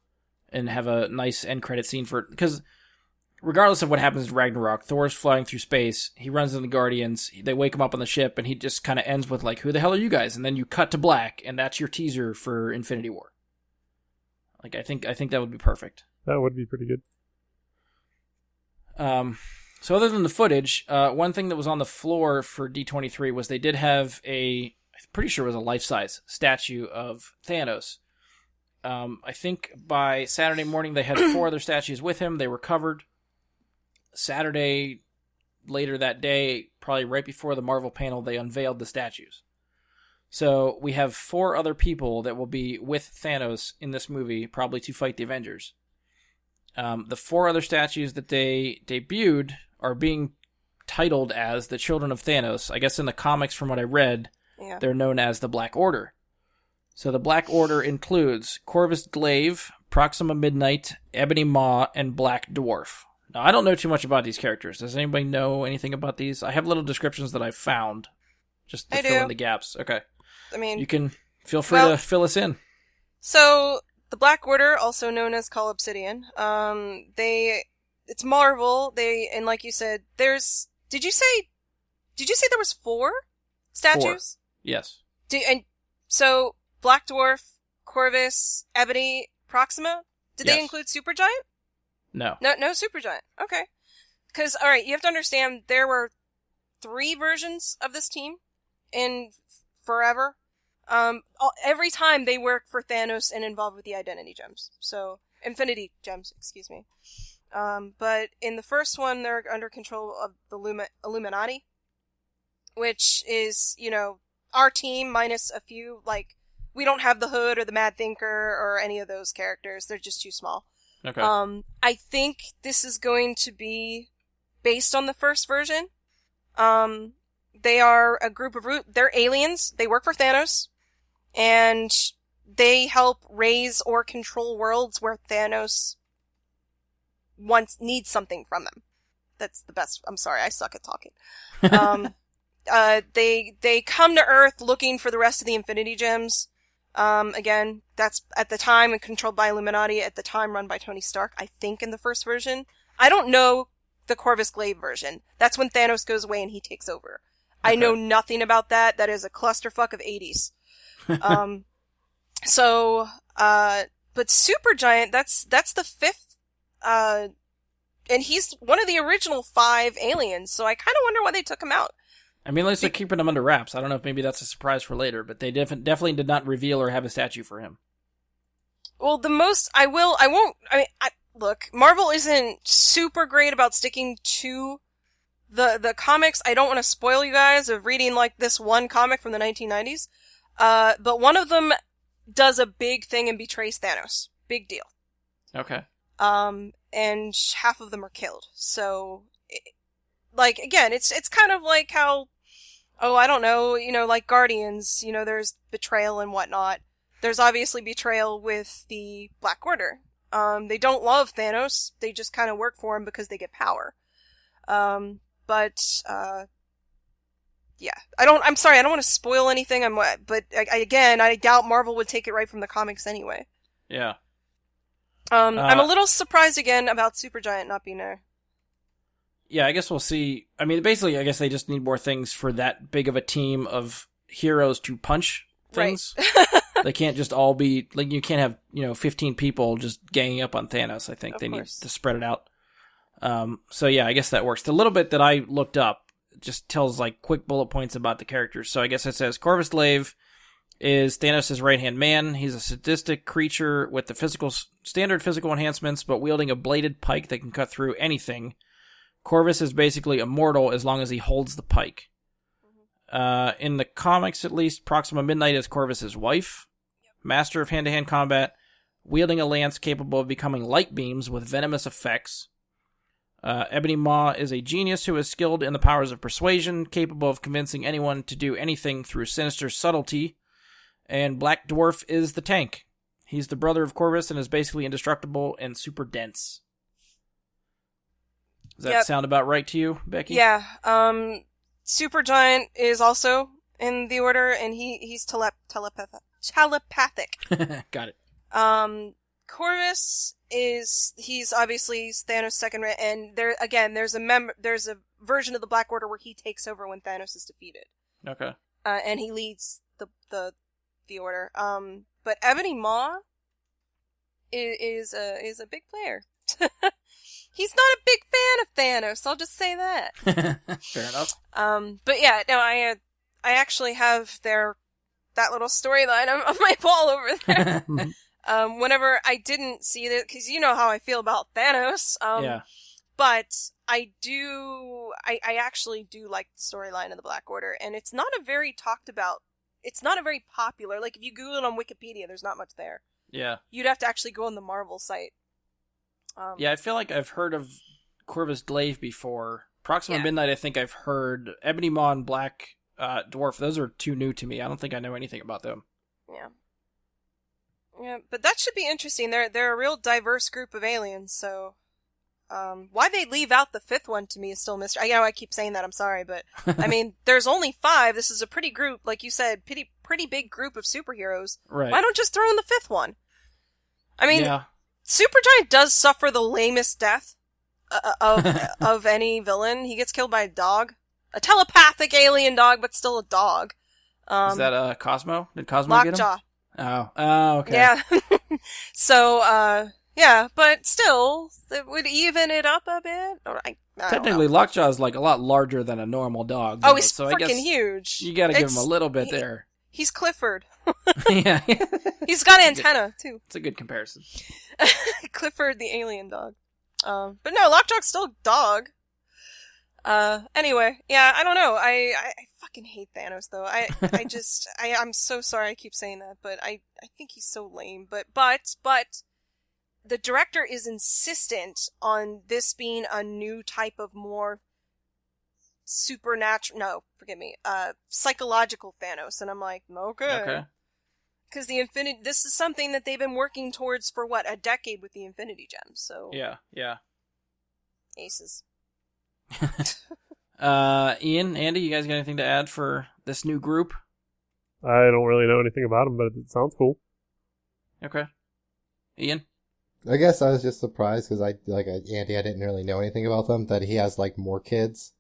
and have a nice end credit scene for it. Because regardless of what happens in Ragnarok, Thor's flying through space, he runs into the Guardians, they wake him up on the ship, and he just kind of ends with, like, who the hell are you guys? And then you cut to black, and that's your teaser for Infinity War. Like, I think that would be perfect. That would be pretty good. So other than the footage, one thing that was on the floor for D23 was they did have I'm pretty sure it was a life-size statue of Thanos. I think by Saturday morning they had 4 other statues with him. They were covered. Saturday, later that day, probably right before the Marvel panel, they unveiled the statues. So we have 4 other people that will be with Thanos in this movie, probably to fight the Avengers. The 4 other statues that they debuted are being titled as the Children of Thanos. I guess in the comics, from what I read, they're known as the Black Order. So the Black Order includes Corvus Glaive, Proxima Midnight, Ebony Maw, and Black Dwarf. Now, I don't know too much about these characters. Does anybody know anything about these? I have little descriptions that I've found, just to fill in the gaps. Okay. I mean, you can feel free to fill us in. So, the Black Order, also known as Call Obsidian, it's Marvel, and like you said, there's Did you say there was 4 statues? 4. Yes. So Black Dwarf, Corvus, Ebony, Proxima. Did they include Supergiant? No. No Supergiant. Okay. Because, alright, you have to understand, there were 3 versions of this team in forever. Every time they work for Thanos and involved with the Identity Gems. So, Infinity Gems, excuse me. But in the first one, they're under control of the Illuminati, which is, our team minus a few, we don't have the Hood or the Mad Thinker or any of those characters. They're just too small. Okay. I think this is going to be based on the first version. They are a group of they're aliens. They work for Thanos. And they help raise or control worlds where Thanos needs something from them. That's the best. I'm sorry, I suck at talking. They come to Earth looking for the rest of the Infinity Gems. Again, that's at the time and controlled by Illuminati, at the time run by Tony Stark, I think, in the first version. I don't know the Corvus Glaive version. That's when Thanos goes away and he takes over. Okay. I know nothing about that. That is a clusterfuck of 80s. But Supergiant, that's the 5th, and he's one of the original 5 aliens, so I kind of wonder why they took him out. I mean, at least they're keeping him under wraps. I don't know if maybe that's a surprise for later, but they definitely did not reveal or have a statue for him. Well, look, Marvel isn't super great about sticking to the comics. I don't want to spoil you guys of reading, this one comic from the 1990s. But one of them does a big thing and betrays Thanos. Big deal. Okay. And half of them are killed. So, again, it's kind of like how, I don't know, like Guardians, there's betrayal and whatnot. There's obviously betrayal with the Black Order. They don't love Thanos. They just kind of work for him because they get power. Yeah, I'm sorry, I don't want to spoil anything, but I doubt Marvel would take it right from the comics anyway. Yeah. I'm a little surprised again about Supergiant not being there. Yeah, I guess we'll see. I mean, basically, I guess they just need more things for that big of a team of heroes to punch things. Right. They can't just all be, you can't have, 15 people just ganging up on Thanos. I think they need to spread it out. So yeah, I guess that works. The little bit that I looked up just tells quick bullet points about the characters. So I guess it says Corvus Glaive is Thanos' right-hand man. He's a sadistic creature with the standard physical enhancements, but wielding a bladed pike that can cut through anything. Corvus is basically immortal as long as he holds the pike. In the comics, at least, Proxima Midnight is Corvus' wife. Master of hand-to-hand combat, wielding a lance capable of becoming light beams with venomous effects. Ebony Maw is a genius who is skilled in the powers of persuasion, capable of convincing anyone to do anything through sinister subtlety. And Black Dwarf is the tank. He's the brother of Corvus and is basically indestructible and super dense. Does that sound about right to you, Becky? Yeah. Supergiant is also in the order, and he's telepathic. Got it. Corvus he's obviously Thanos' second, and there's a version of the Black Order where he takes over when Thanos is defeated. Okay. And he leads the order. But Ebony Maw is a big player. He's not a big fan of Thanos, I'll just say that. Fair enough. But yeah, no, I actually have that little storyline on my wall over there. Whenever I didn't see it, because you know how I feel about Thanos. Yeah. But I actually do like the storyline of the Black Order, and it's not a very popular, if you Google it on Wikipedia, there's not much there. Yeah. You'd have to actually go on the Marvel site. Yeah, I feel like I've heard of Corvus Glaive before. Proxima Midnight, I think I've heard. Ebony Maw and Black Dwarf, those are too new to me. I don't think I know anything about them. Yeah. Yeah, but that should be interesting. They're a real diverse group of aliens, so why they leave out the 5th one to me is still a mystery. I keep saying that, I'm sorry, but I mean, there's only 5. This is a pretty group, like you said, pretty big group of superheroes. Right. Why don't just throw in the 5th one? I mean, yeah. Supergiant does suffer the lamest death of any villain. He gets killed by a dog. A telepathic alien dog, but still a dog. Is that Cosmo? Did Cosmo get him? Lockjaw. Oh, okay. Yeah. So, yeah, but still, it would even it up a bit. I Technically, Lockjaw is like a lot larger than a normal dog. Oh, he's so freaking I guess huge. You gotta give him a little bit there. He's Clifford. Yeah. He's got antenna, too. It's a good comparison. Clifford the alien dog. But no, Lockjaw's still a dog. Anyway, yeah, I don't know. I fucking hate Thanos, though. I'm so sorry I keep saying that, but I think he's so lame. But the director is insistent on this being a new type of more psychological Thanos, and I'm like, okay. Because this is something that they've been working towards for a decade with the Infinity Gems, so. Yeah. Aces. Ian, Andy, you guys got anything to add for this new group? I don't really know anything about them, but it sounds cool. Okay. Ian? I guess I was just surprised because Andy, I didn't really know anything about them, that he has more kids.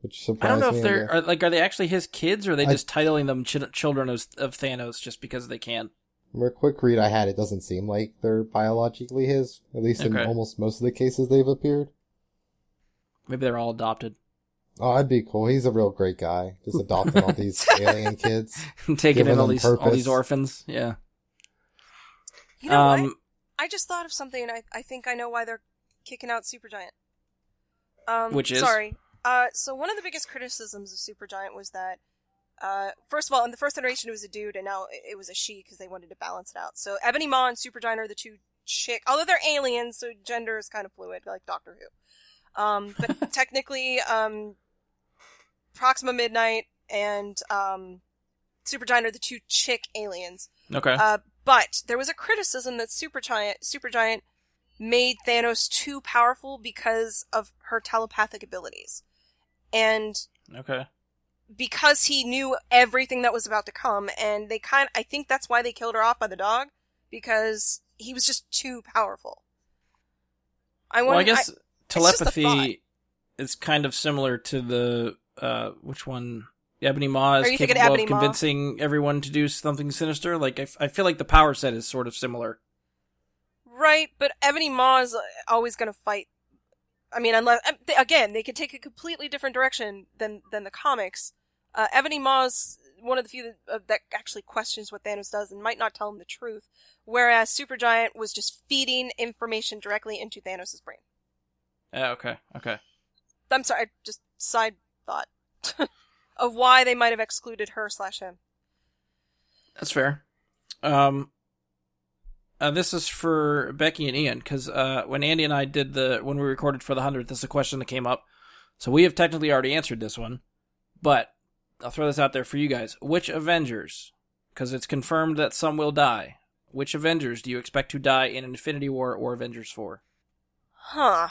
Which surprised me. I don't know if are they actually his kids, or are they just titling them children of Thanos just because they can? From a quick read I had, it doesn't seem like they're biologically his, at least in almost most of the cases they've appeared. Maybe they're all adopted. Oh, that'd be cool. He's a real great guy. Just adopting all these alien kids. Taking in all these orphans. Yeah. You know what? I just thought of something, and I think I know why they're kicking out Supergiant. Which is? Sorry. So one of the biggest criticisms of Supergiant was that, first of all, in the first iteration it was a dude, and now it was a she, because they wanted to balance it out. So Ebony Maw and Supergiant are the two although they're aliens, so gender is kind of fluid, like Doctor Who. But technically, Proxima Midnight and Supergiant are the two chick aliens. Okay. But there was a criticism that Supergiant made Thanos too powerful because of her telepathic abilities. And because he knew everything that was about to come, and I think that's why they killed her off by the dog, because he was just too powerful. I guess telepathy is kind of similar to the, which one? Ebony Maw is capable of convincing everyone to do something sinister. Like, I feel like the power set is sort of similar. Right, but Ebony Maw is always going to fight. I mean, unless, again, they could take a completely different direction than the comics. Ebony Maw's one of the few that actually questions what Thanos does and might not tell him the truth, whereas Supergiant was just feeding information directly into Thanos' brain. Okay. I'm sorry, just side thought of why they might have excluded her/him. That's fair. This is for Becky and Ian, because when Andy and I when we recorded for the 100th, this is a question that came up. So we have technically already answered this one, but I'll throw this out there for you guys. Which Avengers, because it's confirmed that some will die, which Avengers do you expect to die in Infinity War or Avengers 4? Huh.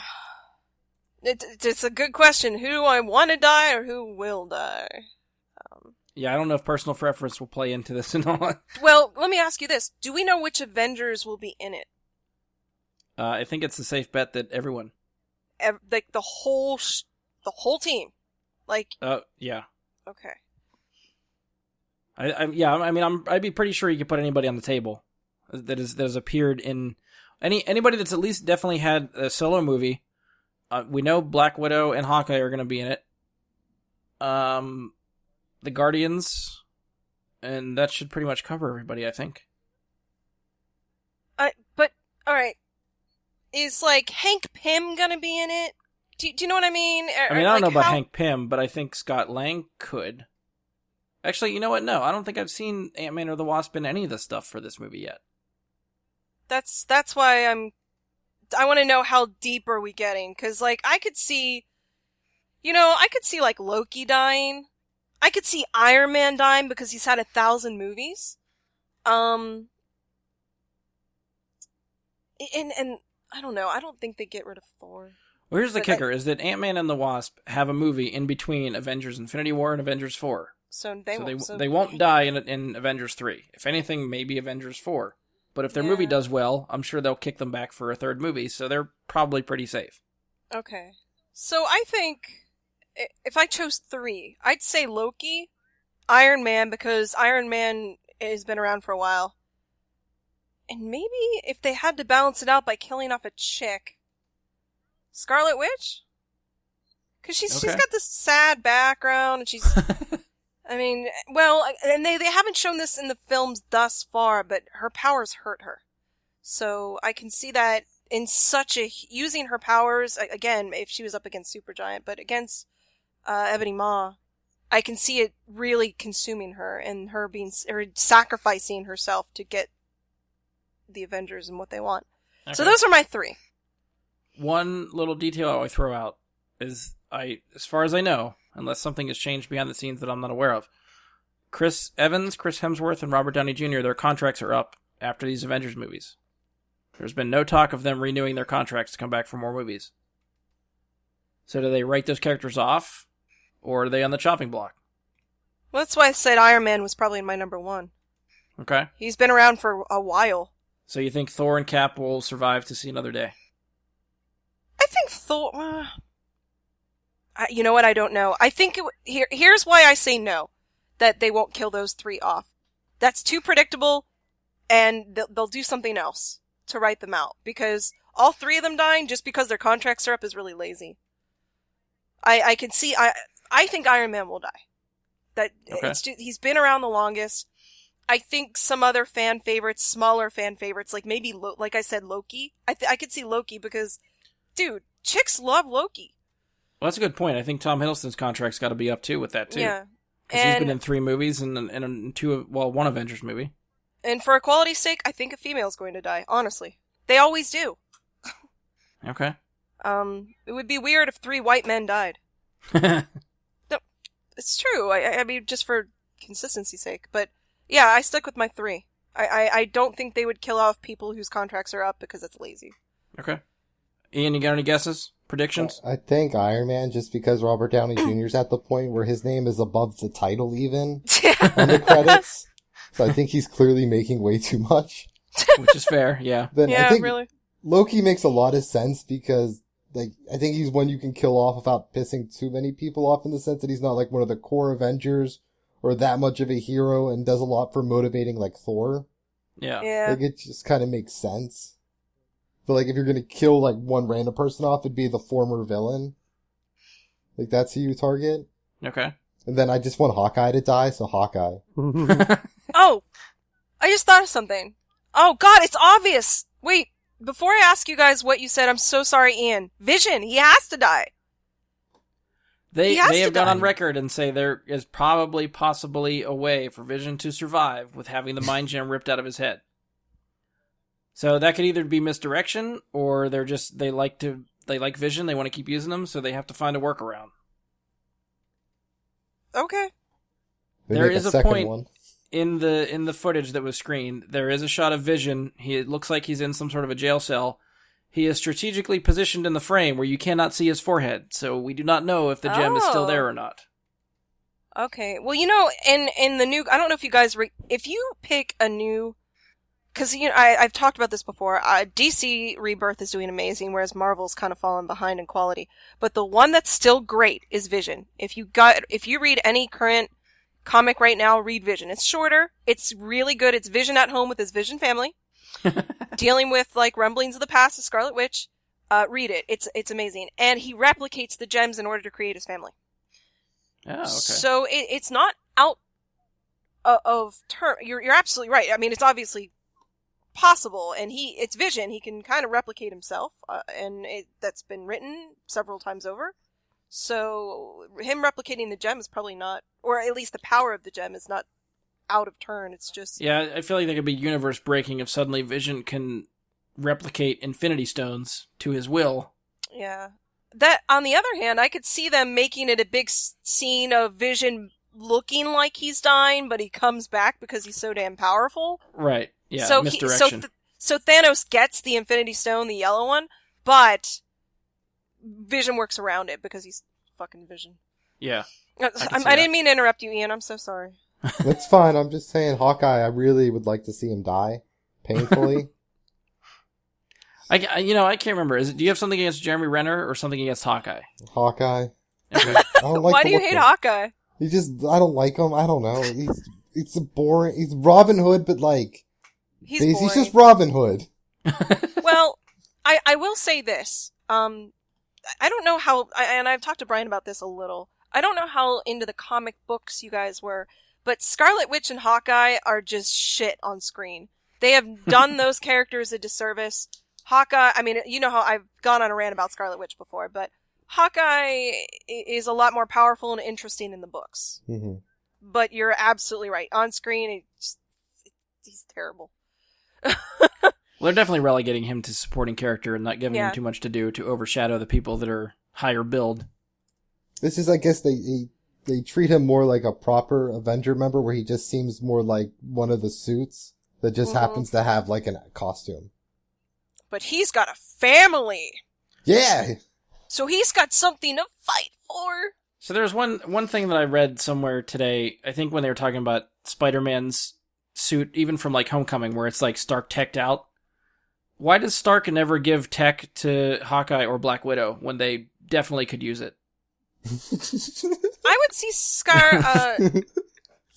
It's a good question. Who do I want to die or who will die? Yeah, I don't know if personal preference will play into this and all. Well, let me ask you this. Do we know which Avengers will be in it? I think it's a safe bet that everyone. Like the whole team? Like... yeah. Okay. I'd be pretty sure you could put anybody on the table that has appeared in... Anybody that's at least definitely had a solo movie. We know Black Widow and Hawkeye are going to be in it. The Guardians, and that should pretty much cover everybody, I think. But, alright. Is, like, Hank Pym gonna be in it? Do you know what I mean? I don't know about Hank Pym, but I think Scott Lang could. Actually, you know what? No, I don't think I've seen Ant-Man or the Wasp in any of the stuff for this movie yet. That's why I want to know how deep are we getting, because, like, I could see, like, Loki dying. I could see Iron Man dying because he's had 1,000 movies. And I don't know. I don't think they get rid of Thor. Well, here's the kicker, is that Ant-Man and the Wasp have a movie in between Avengers Infinity War and Avengers 4. So they won't die in Avengers 3. If anything, maybe Avengers 4. But if their movie does well, I'm sure they'll kick them back for a third movie, so they're probably pretty safe. Okay. So I think if I chose 3, I'd say Loki, Iron Man, because Iron Man has been around for a while. And maybe if they had to balance it out by killing off a chick, Scarlet Witch? Because she's got this sad background, and she's... I mean, well, and they haven't shown this in the films thus far, but her powers hurt her. So I can see that in using her powers, again, if she was up against Supergiant, but against Ebony Maw, I can see it really consuming her and her sacrificing herself to get the Avengers and what they want. Okay. So those are my 3. One little detail I always throw out is, as far as I know, unless something has changed behind the scenes that I'm not aware of, Chris Evans, Chris Hemsworth, and Robert Downey Jr., their contracts are up after these Avengers movies. There's been no talk of them renewing their contracts to come back for more movies. So do they write those characters off, or are they on the chopping block? Well, that's why I said Iron Man was probably my number 1. Okay. He's been around for a while. So you think Thor and Cap will survive to see another day? I think Thor... you know what? I don't know. I think here's why I say no, that they won't kill those 3 off. That's too predictable, and they'll do something else to write them out, because all 3 of them dying just because their contracts are up is really lazy. I can see. I think Iron Man will die. He's been around the longest. I think some other fan favorites, smaller fan favorites, like maybe like I said, Loki. I could see Loki because, dude, chicks love Loki. Well, that's a good point. I think Tom Hiddleston's contract's got to be up, too, with that, too. Yeah. Because he's been in 3 movies and 1 Avengers movie. And for equality's sake, I think a female's going to die, honestly. They always do. Okay. It would be weird if 3 white men died. No, it's true. I mean, just for consistency's sake. But, yeah, I stuck with my 3. I don't think they would kill off people whose contracts are up because it's lazy. Okay. Ian, you got any guesses? Predictions? I think Iron Man, just because Robert Downey Jr. is at the point where his name is above the title even on the credits. So I think he's clearly making way too much. Which is fair, yeah. Then yeah, I think really. Loki makes a lot of sense because, I think he's one you can kill off without pissing too many people off, in the sense that he's not one of the core Avengers or that much of a hero and does a lot for motivating Thor. Yeah. It just kind of makes sense. But if you're gonna kill one random person off, it'd be the former villain. That's who you target. Okay. And then I just want Hawkeye to die, so Hawkeye. Oh! I just thought of something. Oh god, it's obvious! Wait, before I ask you guys what you said, I'm so sorry, Ian. Vision, he has to die! They have gone on record and say there is possibly a way for Vision to survive with having the mind gem ripped out of his head. So that could either be misdirection, or they like Vision, they want to keep using them, so they have to find a workaround. Okay. There is a point in the footage that was screened. There is a shot of Vision. It looks like he's in some sort of a jail cell. He is strategically positioned in the frame where you cannot see his forehead, so we do not know if the gem is still there or not. Okay. Well, in the new, I don't know if you guys, if you pick a new, because I've talked about this before. DC Rebirth is doing amazing, whereas Marvel's kind of fallen behind in quality. But the one that's still great is Vision. If you read any current comic right now, read Vision. It's shorter. It's really good. It's Vision at home with his Vision family, dealing with rumblings of the past of Scarlet Witch. Read it. It's amazing, and he replicates the gems in order to create his family. Oh, okay. So it's not out of turn. You're absolutely right. I mean, it's obviously possible, and it's Vision. He can kind of replicate himself, and that's been written several times over. So him replicating the gem is probably not, or at least the power of the gem is not out of turn. It's just I feel like that could be universe breaking if suddenly Vision can replicate Infinity Stones to his will. Yeah. That, on the other hand, I could see them making it a big scene of Vision looking like he's dying, but he comes back because he's so damn powerful. Right. Yeah, so misdirection. So Thanos gets the Infinity Stone, the yellow one, but Vision works around it because he's fucking Vision. Yeah. I didn't mean to interrupt you, Ian. I'm so sorry. That's fine. I'm just saying, Hawkeye, I really would like to see him die painfully. I can't remember. Do you have something against Jeremy Renner or something against Hawkeye? Hawkeye. Okay. I don't like Why do you hate Hawkeye? I don't like him. I don't know. He's boring. He's Robin Hood, but like, he's just Robin Hood. Well, I will say this. I don't know how, and I've talked to Brian about this a little. I don't know how into the comic books you guys were, but Scarlet Witch and Hawkeye are just shit on screen. They have done those characters a disservice. Hawkeye, I mean, you know how I've gone on a rant about Scarlet Witch before, but Hawkeye is a lot more powerful and interesting in the books. Mm-hmm. But you're absolutely right. On screen, he's terrible. Well, they're definitely relegating him to supporting character and not giving him too much to do to overshadow the people that are higher build. This is, I guess, they treat him more like a proper Avenger member, where he just seems more like one of the suits that just happens to have like a costume. But he's got a family. Yeah. So he's got something to fight for. So there's one thing that I read somewhere today, I think when they were talking about Spider-Man's suit, even from like Homecoming, where it's like Stark teched out. Why does Stark never give tech to Hawkeye or Black Widow when they definitely could use it? I would see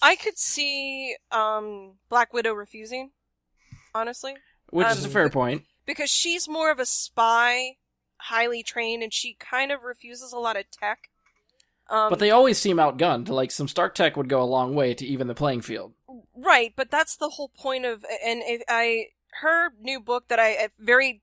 I could see Black Widow refusing, honestly. Which is a fair point. Because she's more of a spy, highly trained, and she kind of refuses a lot of tech. But they always seem outgunned. Like, some Stark tech would go a long way to even the playing field. Right, but that's the whole point of... And her new book that the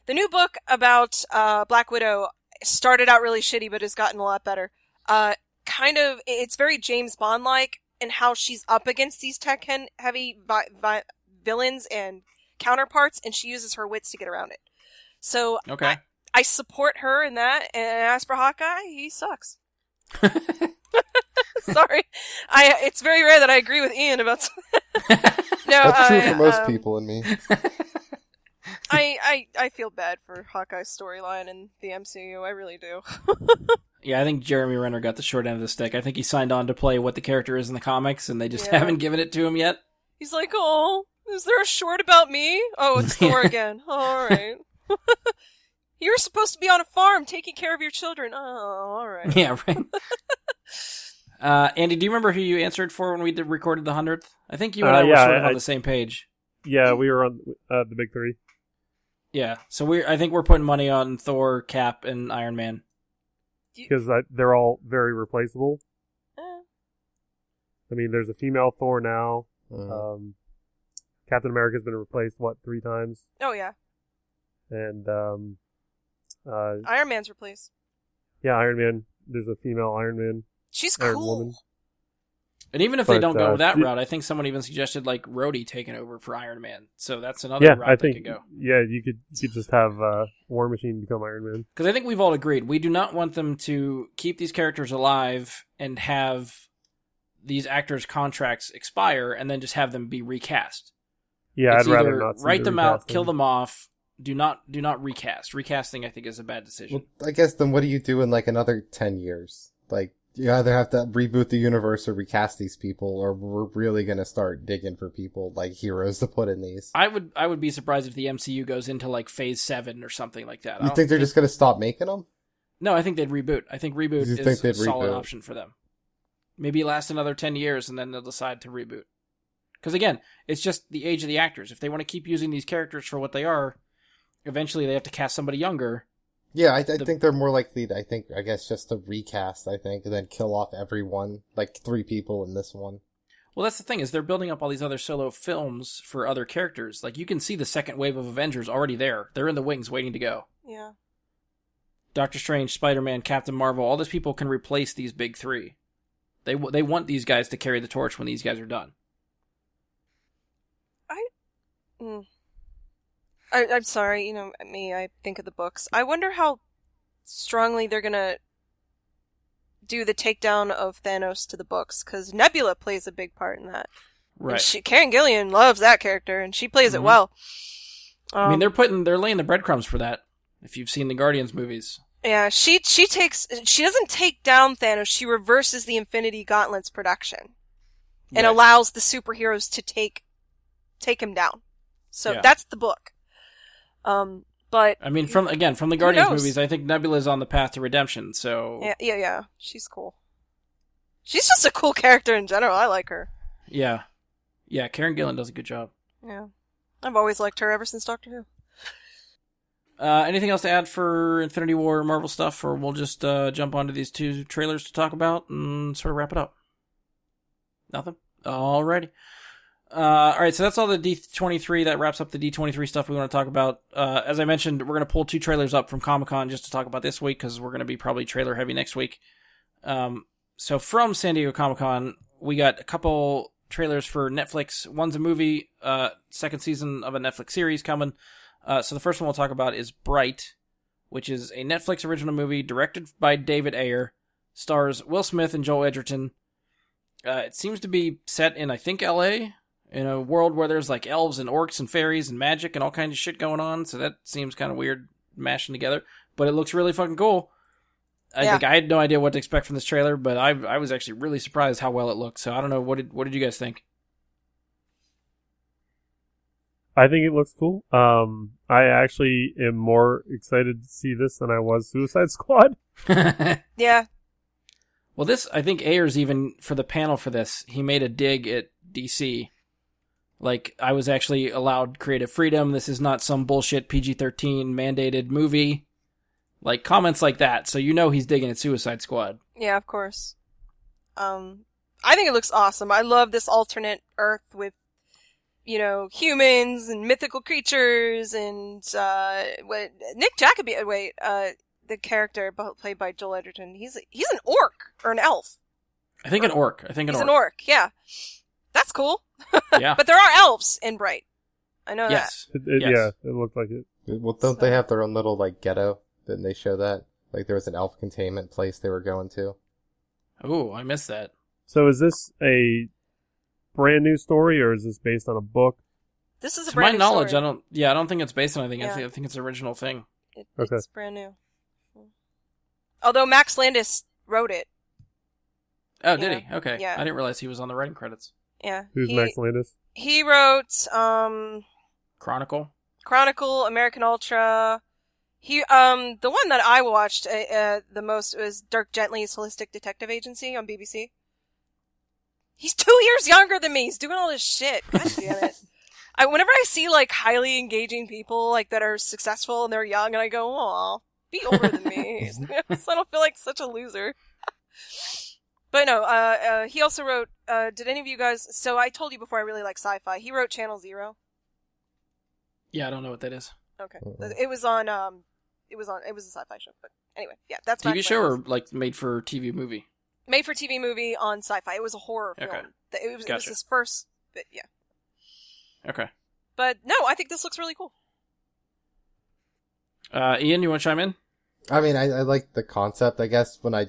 new book about Black Widow started out really shitty, but has gotten a lot better. It's very James Bond-like in how she's up against these tech-heavy villains and counterparts, and she uses her wits to get around it. So okay. I support her in that, and as for Hawkeye, he sucks. Sorry. It's very rare that I agree with Ian about That's true for most people and me. I feel bad for Hawkeye's storyline in the MCU. I really do. Yeah, I think Jeremy Renner got the short end of the stick. I think he signed on to play what the character is in the comics, and they just haven't given it to him yet. He's like, oh, is there a short about me? Oh, it's Thor again. All right. You were supposed to be on a farm taking care of your children. Oh, all right. Yeah, right. Andy, do you remember who you answered for when we recorded the 100th? I think you and I were sort of on the same page. Yeah, we were on the big three. Yeah, so I think we're putting money on Thor, Cap, and Iron Man. Because they're all very replaceable. I mean, there's a female Thor now. Captain America's been replaced, 3 times? Oh, yeah. And Iron Man's replaced. Yeah, Iron Man. There's a female Iron Man. She's Iron cool. Woman. And even if they don't go that route, I think someone even suggested like Rhodey taking over for Iron Man. So that's another route they could go. Yeah, you could just have War Machine become Iron Man. Because I think we've all agreed we do not want them to keep these characters alive and have these actors' contracts expire and then just have them be recast. Yeah, I'd rather not write them out, kill them off. Do not recast. Recasting, I think, is a bad decision. Well, I guess then what do you do in like another 10 years? Like, you either have to reboot the universe or recast these people, or we're really going to start digging for people like heroes to put in these. I would be surprised if the MCU goes into like Phase 7 or something like that. You think they're just going to stop making them? No, I think they'd reboot. I think reboot is a solid option for them. Maybe last another 10 years and then they'll decide to reboot. Because again, it's just the age of the actors. If they want to keep using these characters for what they are, eventually they have to cast somebody younger. Yeah, I think they're more likely to, I guess, just to recast, and then kill off everyone, like 3 people in this one. Well, that's the thing, is they're building up all these other solo films for other characters. Like, you can see the second wave of Avengers already there. They're in the wings waiting to go. Yeah. Doctor Strange, Spider-Man, Captain Marvel, all these people can replace these big 3. They want these guys to carry the torch when these guys are done. I'm sorry, I think of the books. I wonder how strongly they're gonna do the takedown of Thanos to the books, because Nebula plays a big part in that. Right. Karen Gillian loves that character, and she plays it well. I mean, they're laying the breadcrumbs for that, if you've seen the Guardians movies. Yeah, she doesn't take down Thanos, she reverses the Infinity Gauntlet's production. And allows the superheroes to take him down. So that's the book. But I mean, from the Guardians movies, I think Nebula's on the path to redemption. So yeah, she's cool. She's just a cool character in general. I like her. Yeah, Karen Gillan does a good job. Yeah, I've always liked her ever since Doctor Who. Anything else to add for Infinity War Marvel stuff, or we'll just jump onto these two trailers to talk about and sort of wrap it up? Nothing? Alrighty. Alright, so that's all the D23. That wraps up the D23 stuff we want to talk about. As I mentioned, we're going to pull 2 trailers up from Comic-Con just to talk about this week, because we're going to be probably trailer heavy next week. So from San Diego Comic-Con, we got a couple trailers for Netflix. One's a movie, second season of a Netflix series coming. So the first one we'll talk about is Bright, which is a Netflix original movie directed by David Ayer, stars Will Smith and Joel Edgerton. It seems to be set in, I think, LA, in a world where there's like elves and orcs and fairies and magic and all kinds of shit going on, so that seems kind of weird mashing together, but it looks really fucking cool. I think I had no idea what to expect from this trailer, but I was actually really surprised how well it looked, so I don't know, what did you guys think? I think it looks cool. I actually am more excited to see this than I was Suicide Squad. Yeah. Well, this, I think Ayers even, for the panel for this, he made a dig at DC. Like, I was actually allowed creative freedom. This is not some bullshit PG-13 mandated movie. Like, comments like that. So you know he's digging at Suicide Squad. Yeah, of course. I think it looks awesome. I love this alternate Earth with, humans and mythical creatures and, Nick Jacoby, the character played by Joel Edgerton, he's an orc or an elf. I think an orc. He's an orc, yeah. That's cool. Yeah. But there are elves in Bright. I know that. Yes. Yeah, it looked like it. Well, don't they have their own little, ghetto? Didn't they show that? Like, there was an elf containment place they were going to. Oh, I missed that. So is this a brand new story, or is this based on a book? This is a to brand my new knowledge, story. I don't think it's based on anything. Yeah. I think it's an original thing. It's brand new. Although Max Landis wrote it. Oh, did he? Okay. Yeah. I didn't realize he was on the writing credits. Yeah. Who's Max Landis? He wrote Chronicle, American Ultra. He the one that I watched the most was Dirk Gently's Holistic Detective Agency on BBC. He's 2 years younger than me. He's doing all this shit. God damn it. Whenever I see highly engaging people that are successful and they're young, and I go, "Aw, be older than me," so I don't feel like such a loser. But no, he also wrote. Did any of you guys? So I told you before I really like sci-fi. He wrote Channel Zero. Yeah, I don't know what that is. Okay, it was on. It was a sci-fi show. But anyway, yeah, that's TV show or made for TV movie. Made for TV movie on Sci-Fi. It was a horror film. Okay. It was his first. But yeah. Okay. But no, I think this looks really cool. Ian, you want to chime in? I mean, I like the concept. I guess when I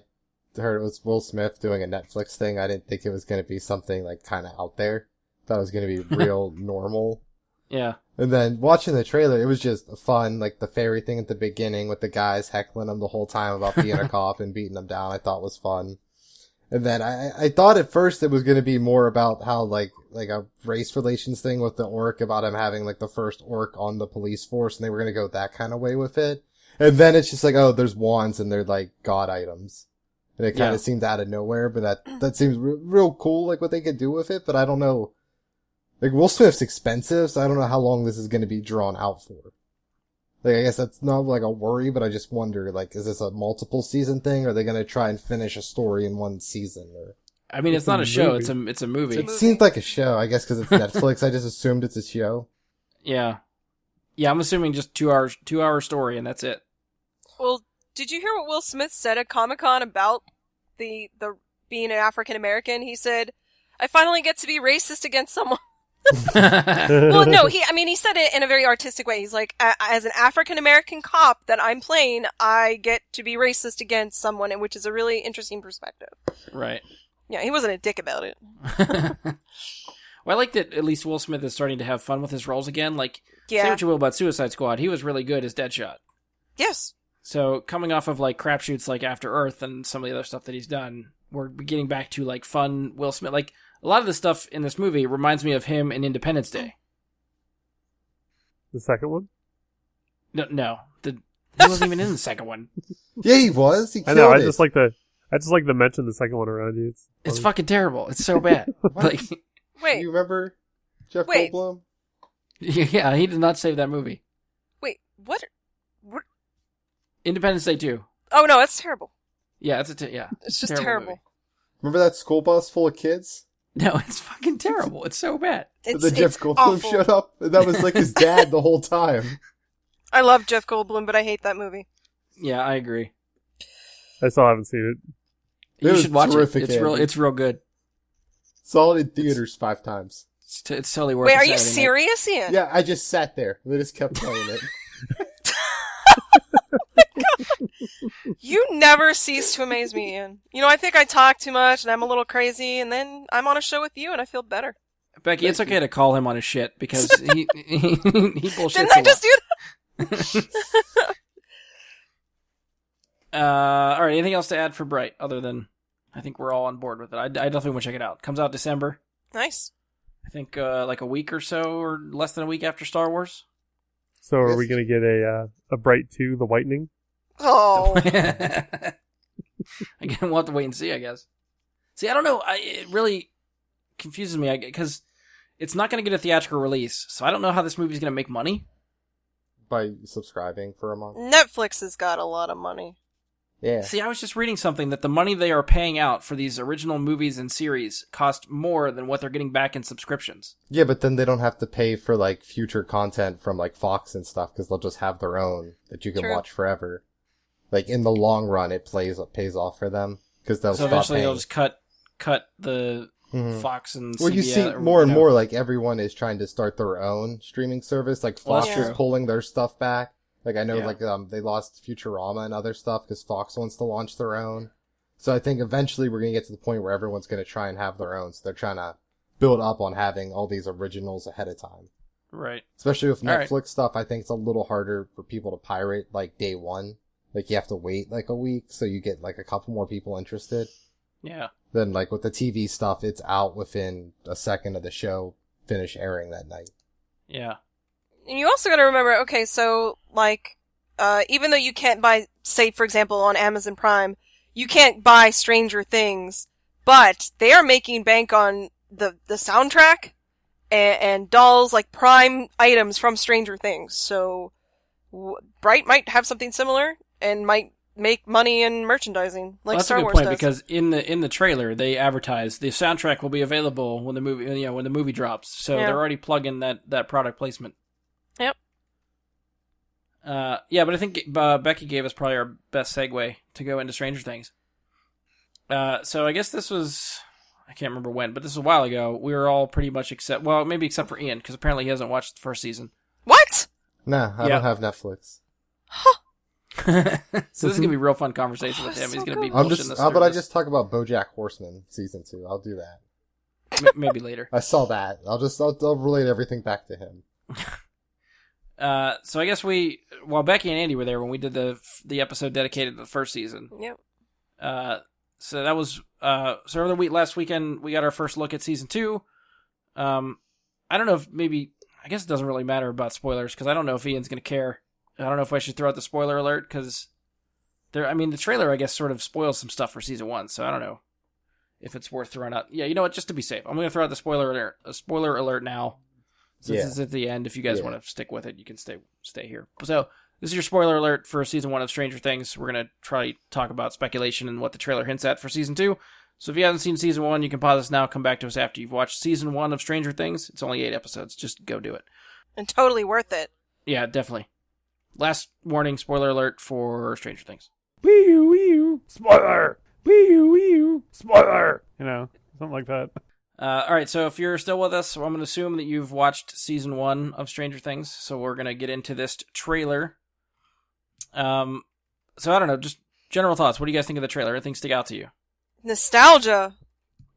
heard it was Will Smith doing a Netflix thing, I didn't think it was going to be something kind of out there. Thought it was going to be real normal. Yeah. And then watching the trailer, it was just fun. The fairy thing at the beginning with the guys heckling him the whole time about being a cop and beating him down, I thought was fun. And then I thought at first it was going to be more about how like a race relations thing with the orc, about him having the first orc on the police force, and they were going to go that kind of way with it. And then it's just oh, there's wands and they're god items. And it kind of seemed out of nowhere, but that seems real cool, what they could do with it, but I don't know. Will Smith's expensive, so I don't know how long this is going to be drawn out for. I guess that's not a worry, but I just wonder, is this a multiple season thing? Or are they going to try and finish a story in one season? Or I mean, it's not a show; it's a movie. It seems like a show, I guess, because it's Netflix. I just assumed it's a show. Yeah, I'm assuming just 2-hour story, and that's it. Well, did you hear what Will Smith said at Comic-Con about the being an African American? He said, "I finally get to be racist against someone." Well, no, he said it in a very artistic way. He's like, as an African-American cop that I'm playing, I get to be racist against someone, which is a really interesting perspective. Right. Yeah, he wasn't a dick about it. Well, I like that at least Will Smith is starting to have fun with his roles again. Say what you will about Suicide Squad, he was really good as Deadshot. Yes. So, coming off of crapshoots like After Earth and some of the other stuff that he's done, we're getting back to fun Will Smith. A lot of the stuff in this movie reminds me of him in Independence Day. The second one? No. He wasn't even in the second one. Yeah, he was. He killed I know. I it. just like to mention the second one around you. It's fucking terrible. It's so bad. Like, Wait. You remember Jeff Goldblum? yeah, he did not save that movie. Wait, what? Independence Day 2. Oh no, that's terrible. Yeah, it's just terrible. movie. Remember that school bus full of kids? No, it's fucking terrible. It's so bad. Then Jeff Goldblum awful. showed up, and that was like his dad the whole time. I love Jeff Goldblum, but I hate that movie. Yeah, I agree. I still haven't seen it. You should watch it. Terrific, It's real good. Saw it in theaters 5 times. It's totally worth it. Wait, are you serious, Ian? Yeah, I just sat there. They just kept playing it. You never cease to amaze me, Ian. You know, I think I talk too much and I'm a little crazy, and then I'm on a show with you and I feel better. Becky, it's okay to call him on his shit because he bullshits. Didn't I just do that? All right, anything else to add for Bright other than I think we're all on board with it. I definitely want to check it out. Comes out December. Nice. I think like a week or so, or less than a week after Star Wars. So are we going to get a Bright 2, The Whitening? Oh. Again, we'll have to wait and see, I guess. See, I don't know. It really confuses me because it's not going to get a theatrical release, so I don't know how this movie's going to make money. By subscribing for a month. Netflix has got a lot of money. Yeah. See, I was just reading something that the money they are paying out for these original movies and series cost more than what they're getting back in subscriptions. Yeah, but then they don't have to pay for like future content from like Fox and stuff because they'll just have their own that you can watch forever. Like in the long run, it pays off for them because they'll stop eventually paying. They'll just cut the Fox and well, CBS, you see more and more like everyone is trying to start their own streaming service. Like Fox is pulling their stuff back. Like I know, they lost Futurama and other stuff because Fox wants to launch their own. So I think eventually we're gonna get to the point where everyone's gonna try and have their own. So they're trying to build up on having all these originals ahead of time. Right. Especially with Netflix stuff, I think it's a little harder for people to pirate like day one. Like you have to wait like a week so you get like a couple more people interested. Yeah. Then like with the TV stuff, it's out within a second of the show finish airing that night. Yeah. And you also gotta remember, okay, so, like, even though you can't buy, say, for example, on Amazon Prime, you can't buy Stranger Things, but they are making bank on the soundtrack and dolls, like, Prime items from Stranger Things. So, Bright might have something similar and might make money in merchandising, like Star Wars does. That's a good point, because in the trailer, they advertise the soundtrack will be available when the movie drops. So they're already plugging that product placement. Yep. But I think Becky gave us probably our best segue to go into Stranger Things. So I guess this was, I can't remember when, but this was a while ago. We were all pretty much except for Ian, because apparently he hasn't watched the first season. What? Nah, I don't have Netflix. Huh. So this is gonna be a real fun conversation with him. He's gonna be bullshitting us. How about I just talk about BoJack Horseman season 2? I'll do that. Maybe later. I saw that. I'll relate everything back to him. So I guess while Becky and Andy were there when we did the episode dedicated to the first season. Yep. So that was last weekend we got our first look at season 2. I don't know if I guess it doesn't really matter about spoilers because I don't know if Ian's gonna care. I don't know if I should throw out the spoiler alert because the trailer I guess sort of spoils some stuff for season 1, so I don't know if it's worth throwing out. Yeah, you know what? Just to be safe, I'm gonna throw out the spoiler alert now. Since it's at the end, if you guys want to stick with it, you can stay here. So this is your spoiler alert for season 1 of Stranger Things. We're gonna try to talk about speculation and what the trailer hints at for season 2. So if you haven't seen season 1, you can pause this now. Come back to us after you've watched season 1 of Stranger Things. It's only 8 episodes. Just go do it. And totally worth it. Yeah, definitely. Last warning, spoiler alert for Stranger Things. Wee-oo, spoiler! Wee-oo, spoiler! You know, something like that. Alright, so if you're still with us, I'm going to assume that you've watched season 1 of Stranger Things, so we're going to get into this trailer. So I don't know, just general thoughts. What do you guys think of the trailer? Anything stick out to you? Nostalgia.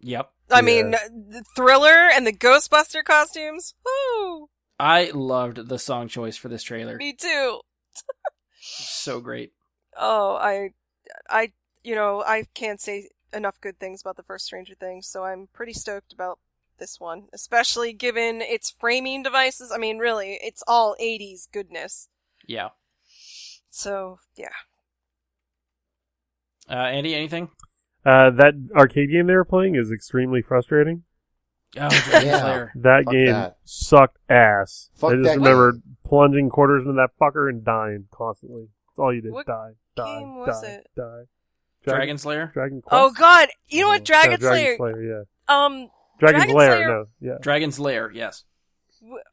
Yep. I mean, the Thriller and the Ghostbuster costumes. Woo! I loved the song choice for this trailer. Me too. So great. Oh, I can't say enough good things about the first Stranger Things, so I'm pretty stoked about this one, especially given its framing devices. I mean, really, it's all 80s goodness. Yeah. So, yeah. Andy, anything? That arcade game they were playing is extremely frustrating. Oh, Dragon's Lair. That Fuck game that. sucked ass. Fuck I just that remember game. plunging quarters into that fucker and dying constantly. That's all you did. What Die. game was it? Dragon's Lair? Dragon Quest? Oh, God. You know what? Dragon Dragon Slayer. Slayer, yeah. Dragon's Lair, Slayer- no. Yeah. Dragon's Lair, yes.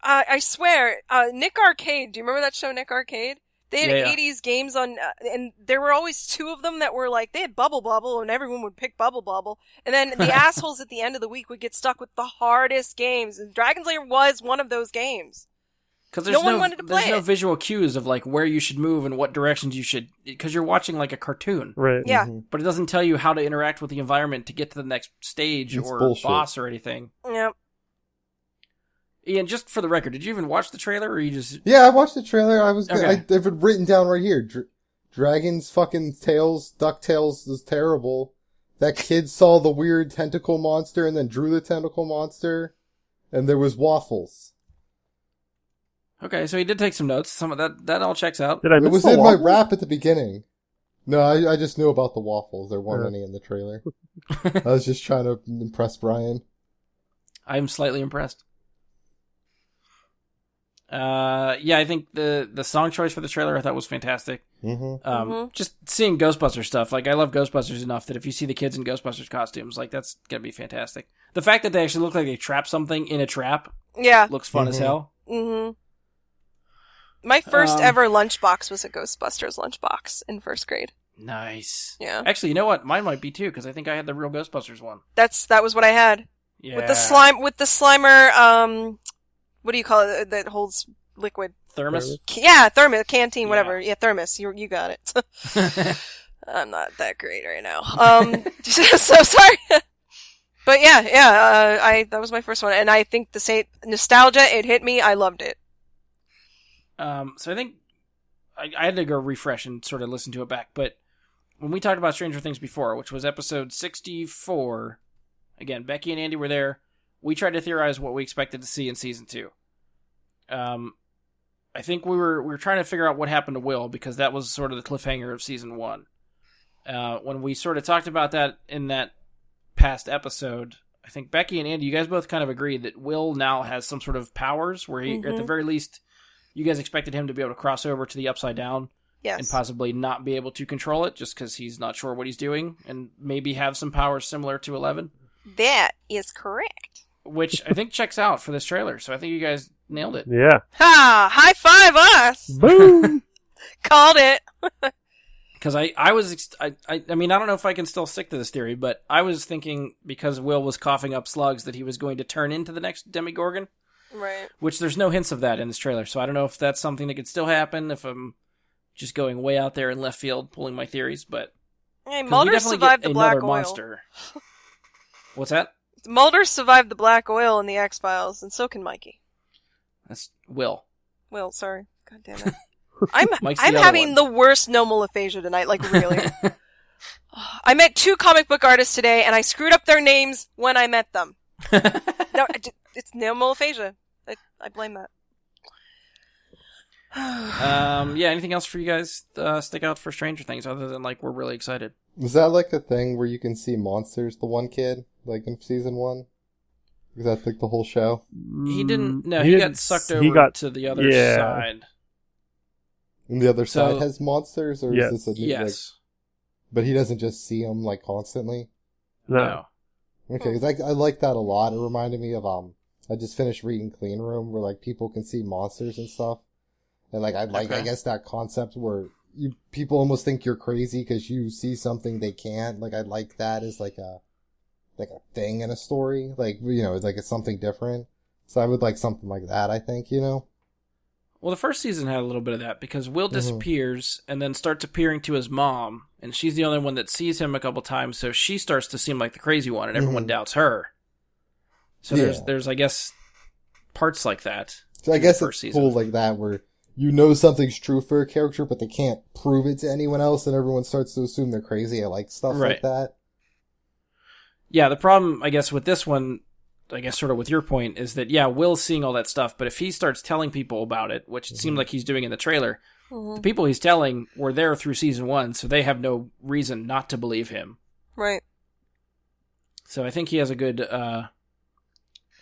I swear, Nick Arcade. Do you remember that show, Nick Arcade? They had Yeah. 80s games on, and there were always two of them that were like, they had Bubble Bobble, and everyone would pick Bubble Bobble. And then the assholes at the end of the week would get stuck with the hardest games. And Dragon's Lair was one of those games. Because No one wanted to play there's no it. visual cues of like where you should move and what directions you should, because you're watching like a cartoon. Right. Yeah. But it doesn't tell you how to interact with the environment to get to the next stage It's or bullshit. boss or anything. Yep. Ian, just for the record, did you even watch the trailer or you just... Yeah, I watched the trailer. Okay. I have it written down right here. Dragon's fucking tails, DuckTales is terrible. That kid saw the weird tentacle monster and then drew the tentacle monster. And there was waffles. Okay, so he did take some notes. Some of that all checks out. Did I It miss was the in my waffle? rap at the beginning. No, I just knew about the waffles. There weren't any in the trailer. I was just trying to impress Brian. I'm slightly impressed. Yeah, I think the song choice for the trailer I thought was fantastic. Mm-hmm. Just seeing Ghostbusters stuff, like I love Ghostbusters enough that if you see the kids in Ghostbusters costumes, like that's gonna be fantastic. The fact that they actually look like they trap something in a trap Yeah. looks fun as hell. Mm-hmm. My first ever lunchbox was a Ghostbusters lunchbox in first grade. Nice. Yeah. Actually, you know what? Mine might be too, because I think I had the real Ghostbusters one. That was what I had. Yeah. With the Slimer, what do you call it that holds liquid? Thermos. Yeah, thermos, canteen, Yeah. whatever. Yeah, thermos. You got it. I'm not that great right now. So sorry. But yeah, that was my first one, and I think the same nostalgia, it hit me. I loved it. So I think I had to go refresh and sort of listen to it back, but when we talked about Stranger Things before, which was episode 64, again, Becky and Andy were there. We tried to theorize what we expected to see in season 2. I think we were trying to figure out what happened to Will, because that was sort of the cliffhanger of season 1. When we sort of talked about that in that past episode, I think Becky and Andy, you guys both kind of agreed that Will now has some sort of powers where he, at the very least, you guys expected him to be able to cross over to the Upside Down. Yes. And possibly not be able to control it just because he's not sure what he's doing, and maybe have some powers similar to 11. That is correct. Which I think checks out for this trailer, so I think you guys nailed it. Yeah. Ha! High five us! Boom! Called it. Because I mean, I don't know if I can still stick to this theory, but I was thinking because Will was coughing up slugs that he was going to turn into the next Demogorgon. Right. Which there's no hints of that in this trailer, so I don't know if that's something that could still happen, if I'm just going way out there in left field pulling my theories, but... Hey, 'cause we Mulder definitely survived get the black another oil. monster. What's that? Mulder survived the black oil in the X-Files, and so can Mikey. That's Will. Will, sorry. God damn it. I'm Mike's the I'm other having one. the worst normal aphasia tonight, like really. I met 2 comic book artists today, and I screwed up their names when I met them. No, it's normal aphasia. I blame that. Yeah, anything else for you guys stick out for Stranger Things other than, like, we're really excited? Was that like a thing where you can see monsters, the one kid, like in season 1? Is that like the whole show? He didn't... No, He he didn't- got sucked he over got- to the other yeah. side. And the other So- side has monsters, or Yes. is this a new, Yes. but he doesn't just see them like constantly? No. Okay, because I like that a lot. It reminded me of I just finished reading Clean Room, where like people can see monsters and stuff, and like I Okay. guess that concept where people almost think you're crazy because you see something they can't. Like I like that as like a thing in a story, like like it's something different. So I would like something like that. I think Well, the first season had a little bit of that because Will disappears and then starts appearing to his mom, and she's the only one that sees him a couple times, so she starts to seem like the crazy one, and everyone doubts her. So there's I guess parts like that. So I guess the it's first season. cool like that where something's true for a character, but they can't prove it to anyone else, and everyone starts to assume they're crazy. I like stuff Right. like that. Yeah, the problem, I guess, with this one, I guess sort of with your point, is that, yeah, Will's seeing all that stuff, but if he starts telling people about it, which it seemed like he's doing in the trailer, the people he's telling were there through season 1, so they have no reason not to believe him. Right. So I think he has a good, I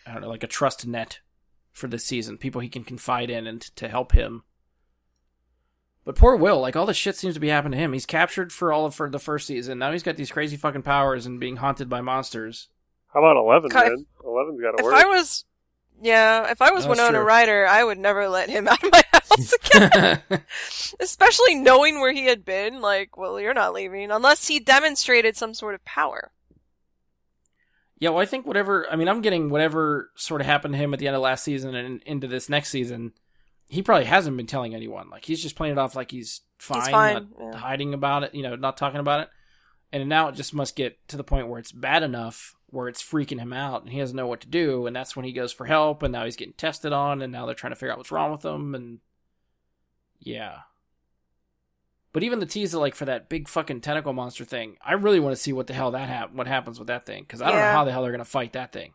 don't know, like a trust net for this season. People he can confide in and to help him. But poor Will, like, all this shit seems to be happening to him. He's captured for the first season. Now he's got these crazy fucking powers and being haunted by monsters. How about 11, man? 11's got to work. If I was Winona Ryder, I would never let him out of my house again. Especially knowing where he had been. Like, well, you're not leaving. Unless he demonstrated some sort of power. Yeah, well, I think I'm getting whatever sort of happened to him at the end of last season and into this next season, he probably hasn't been telling anyone. Like, he's just playing it off like he's fine. Not hiding about it, not talking about it. And now it just must get to the point where it's bad enough where it's freaking him out and he doesn't know what to do, and that's when he goes for help, and now he's getting tested on, and now they're trying to figure out what's wrong with him, and yeah. But even the teaser, like, for that big fucking tentacle monster thing, I really want to see what the hell what happens with that thing, because I don't know how the hell they're going to fight that thing.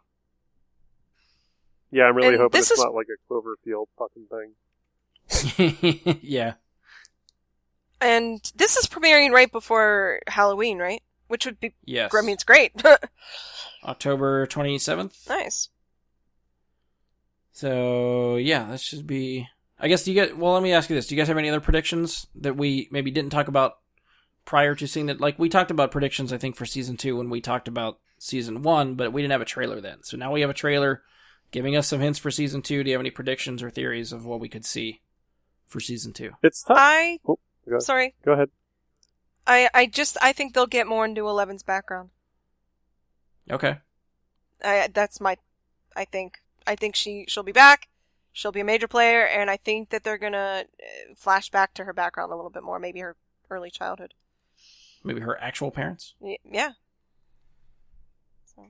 Yeah, I'm really hoping it's not like a Cloverfield fucking thing. Yeah. And this is premiering right before Halloween, right? Which would be... Yes. I mean, it's great. October 27th. Nice. So, yeah, that should be... I guess let me ask you this. Do you guys have any other predictions that we maybe didn't talk about prior to seeing that? Like, we talked about predictions, I think, for Season 2 when we talked about Season 1, but we didn't have a trailer then. So now we have a trailer giving us some hints for Season 2. Do you have any predictions or theories of what we could see for Season 2? It's tough. Sorry. Go ahead. I think they'll get more into 11's background. Okay. That's my... I think she'll be back. She'll be a major player, and I think that they're gonna flash back to her background a little bit more. Maybe her early childhood. Maybe her actual parents? Yeah. So.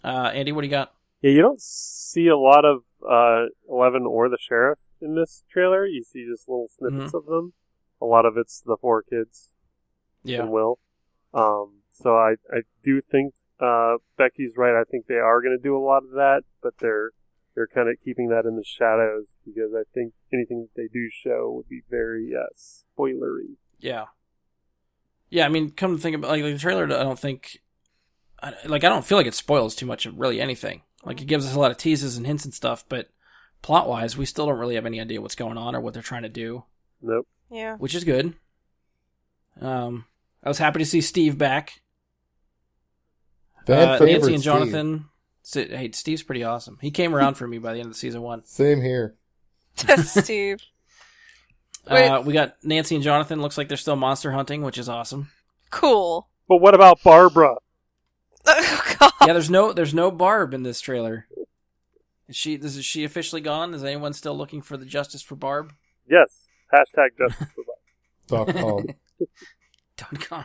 Andy, what do you got? Yeah, you don't see a lot of 11 or the sheriff in this trailer. You see just little snippets of them. A lot of it's the 4 kids. Yeah. And Will. So I do think Becky's right. I think they are going to do a lot of that, but they're kind of keeping that in the shadows because I think anything that they do show would be very spoilery. Yeah. Yeah, I mean, come to think about the trailer, I don't feel like it spoils too much of really anything. Like, it gives us a lot of teases and hints and stuff, but plot-wise, we still don't really have any idea what's going on or what they're trying to do. Nope. Yeah. Which is good. I was happy to see Steve back. Nancy and Jonathan. Hey, Steve's pretty awesome. He came around for me by the end of season 1. Same here. Steve. We got Nancy and Jonathan. Looks like they're still monster hunting, which is awesome. Cool. But what about Barbara? Oh, God. Yeah, there's no Barb in this trailer. Is she officially gone? Is anyone still looking for the justice for Barb? Yes. Hashtag justice for Barb. .com.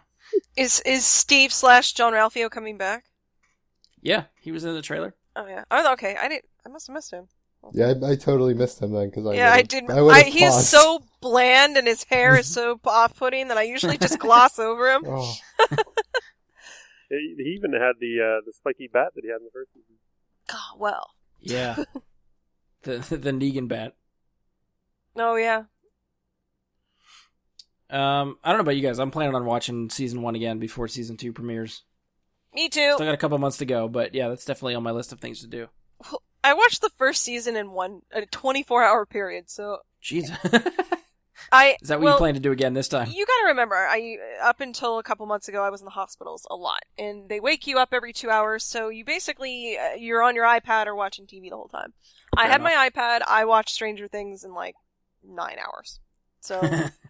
Is Steve / John Ralphio coming back? Yeah, he was in the trailer. Oh yeah. Oh, okay. I must have missed him. Yeah, I totally missed him then because I did. He is so bland and his hair is so off-putting that I usually just gloss over him. Oh. He even had the spiky bat that he had in the first season. God, well. Yeah. the Negan bat. Oh yeah. I don't know about you guys. I'm planning on watching season 1 again before season 2 premieres. Me too. Still got a couple months to go, but yeah, that's definitely on my list of things to do. I watched the first season in a 24-hour period, so... Jeez. Is that what you plan to do again this time? You gotta remember, up until a couple months ago, I was in the hospitals a lot, and they wake you up every 2 hours, so you basically, you're on your iPad or watching TV the whole time. I had my iPad, I watched Stranger Things in 9 hours. So,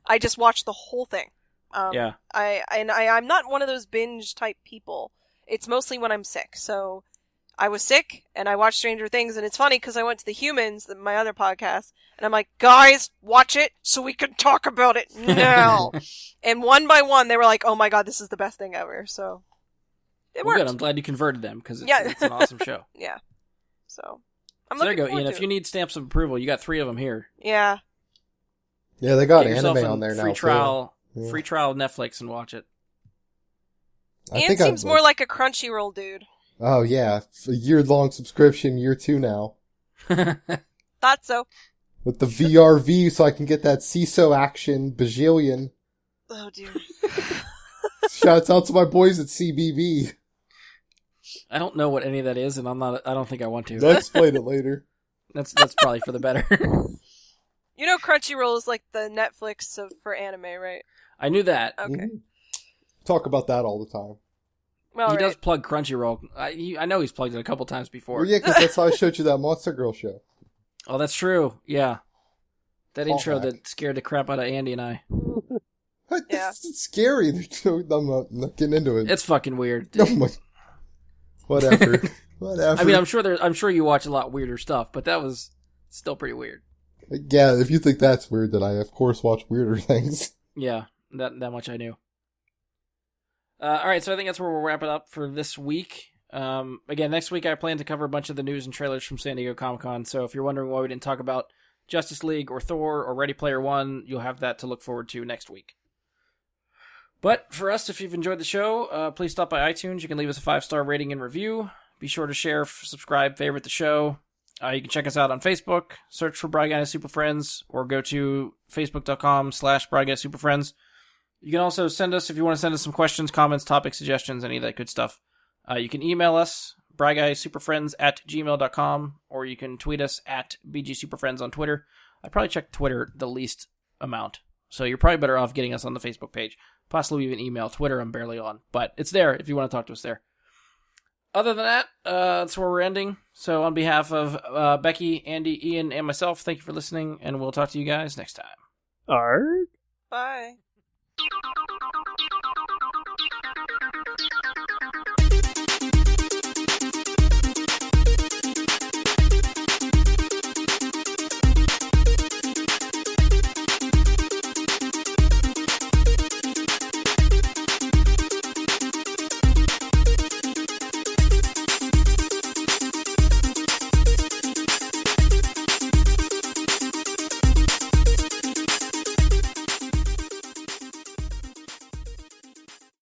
I just watched the whole thing. Yeah. I'm not one of those binge type people. It's mostly when I'm sick. So I was sick and I watched Stranger Things, and it's funny because I went to the Humans, my other podcast, and I'm like, guys, watch it so we can talk about it now. And one by one, they were like, oh my God, this is the best thing ever. So it worked. Good. I'm glad you converted them because it's an awesome show. Yeah. So there you go, Ian. If you need stamps of approval, you got 3 of them here. Yeah. Yeah, they got anime on there now. Free trial Netflix and watch it. Ian seems more like a Crunchyroll dude. Oh yeah, a year-long subscription, year 2 now. Thought so. with the VRV so I can get that CISO action bajillion. Oh, dear. Shouts out to my boys at CBB. I don't know what any of that is, and I don't think I want to. I'll explain it later. That's probably for the better. You know Crunchyroll is like the Netflix for anime, right? I knew that. Okay. Mm-hmm. Talk about that all the time. Well, he does plug Crunchyroll. I know he's plugged it a couple times before. Well, yeah, because that's how I showed you that Monster Girl show. Oh, that's true. Yeah. That intro back. that scared the crap out of Andy and I. Yeah. It's scary. I'm not getting into it. It's fucking weird. Oh my... Whatever. Whatever. I mean, I'm sure you watch a lot weirder stuff, but that was still pretty weird. Yeah, if you think that's weird, then I, of course, watch weirder things. Yeah, that much I knew. Alright, so I think that's where we'll wrap it up for this week. Again, next week I plan to cover a bunch of the news and trailers from San Diego Comic-Con, so if you're wondering why we didn't talk about Justice League or Thor or Ready Player One, you'll have that to look forward to next week. But for us, if you've enjoyed the show, please stop by iTunes. You can leave us a 5-star rating and review. Be sure to share, subscribe, favorite the show. You can check us out on Facebook, search for Bry Guys Super Friends, or go to facebook.com/Bry Guys Super Friends. You can also send us, if you want to send us some questions, comments, topic suggestions, any of that good stuff. You can email us, bryguysuperfriends@gmail.com, or you can tweet us at BGSuperFriends on Twitter. I probably check Twitter the least amount, so you're probably better off getting us on the Facebook page. Possibly even email. Twitter I'm barely on, but it's there if you want to talk to us there. Other than that, that's where we're ending. So on behalf of Becky, Andy, Ian, and myself, thank you for listening, and we'll talk to you guys next time. Arg? Bye.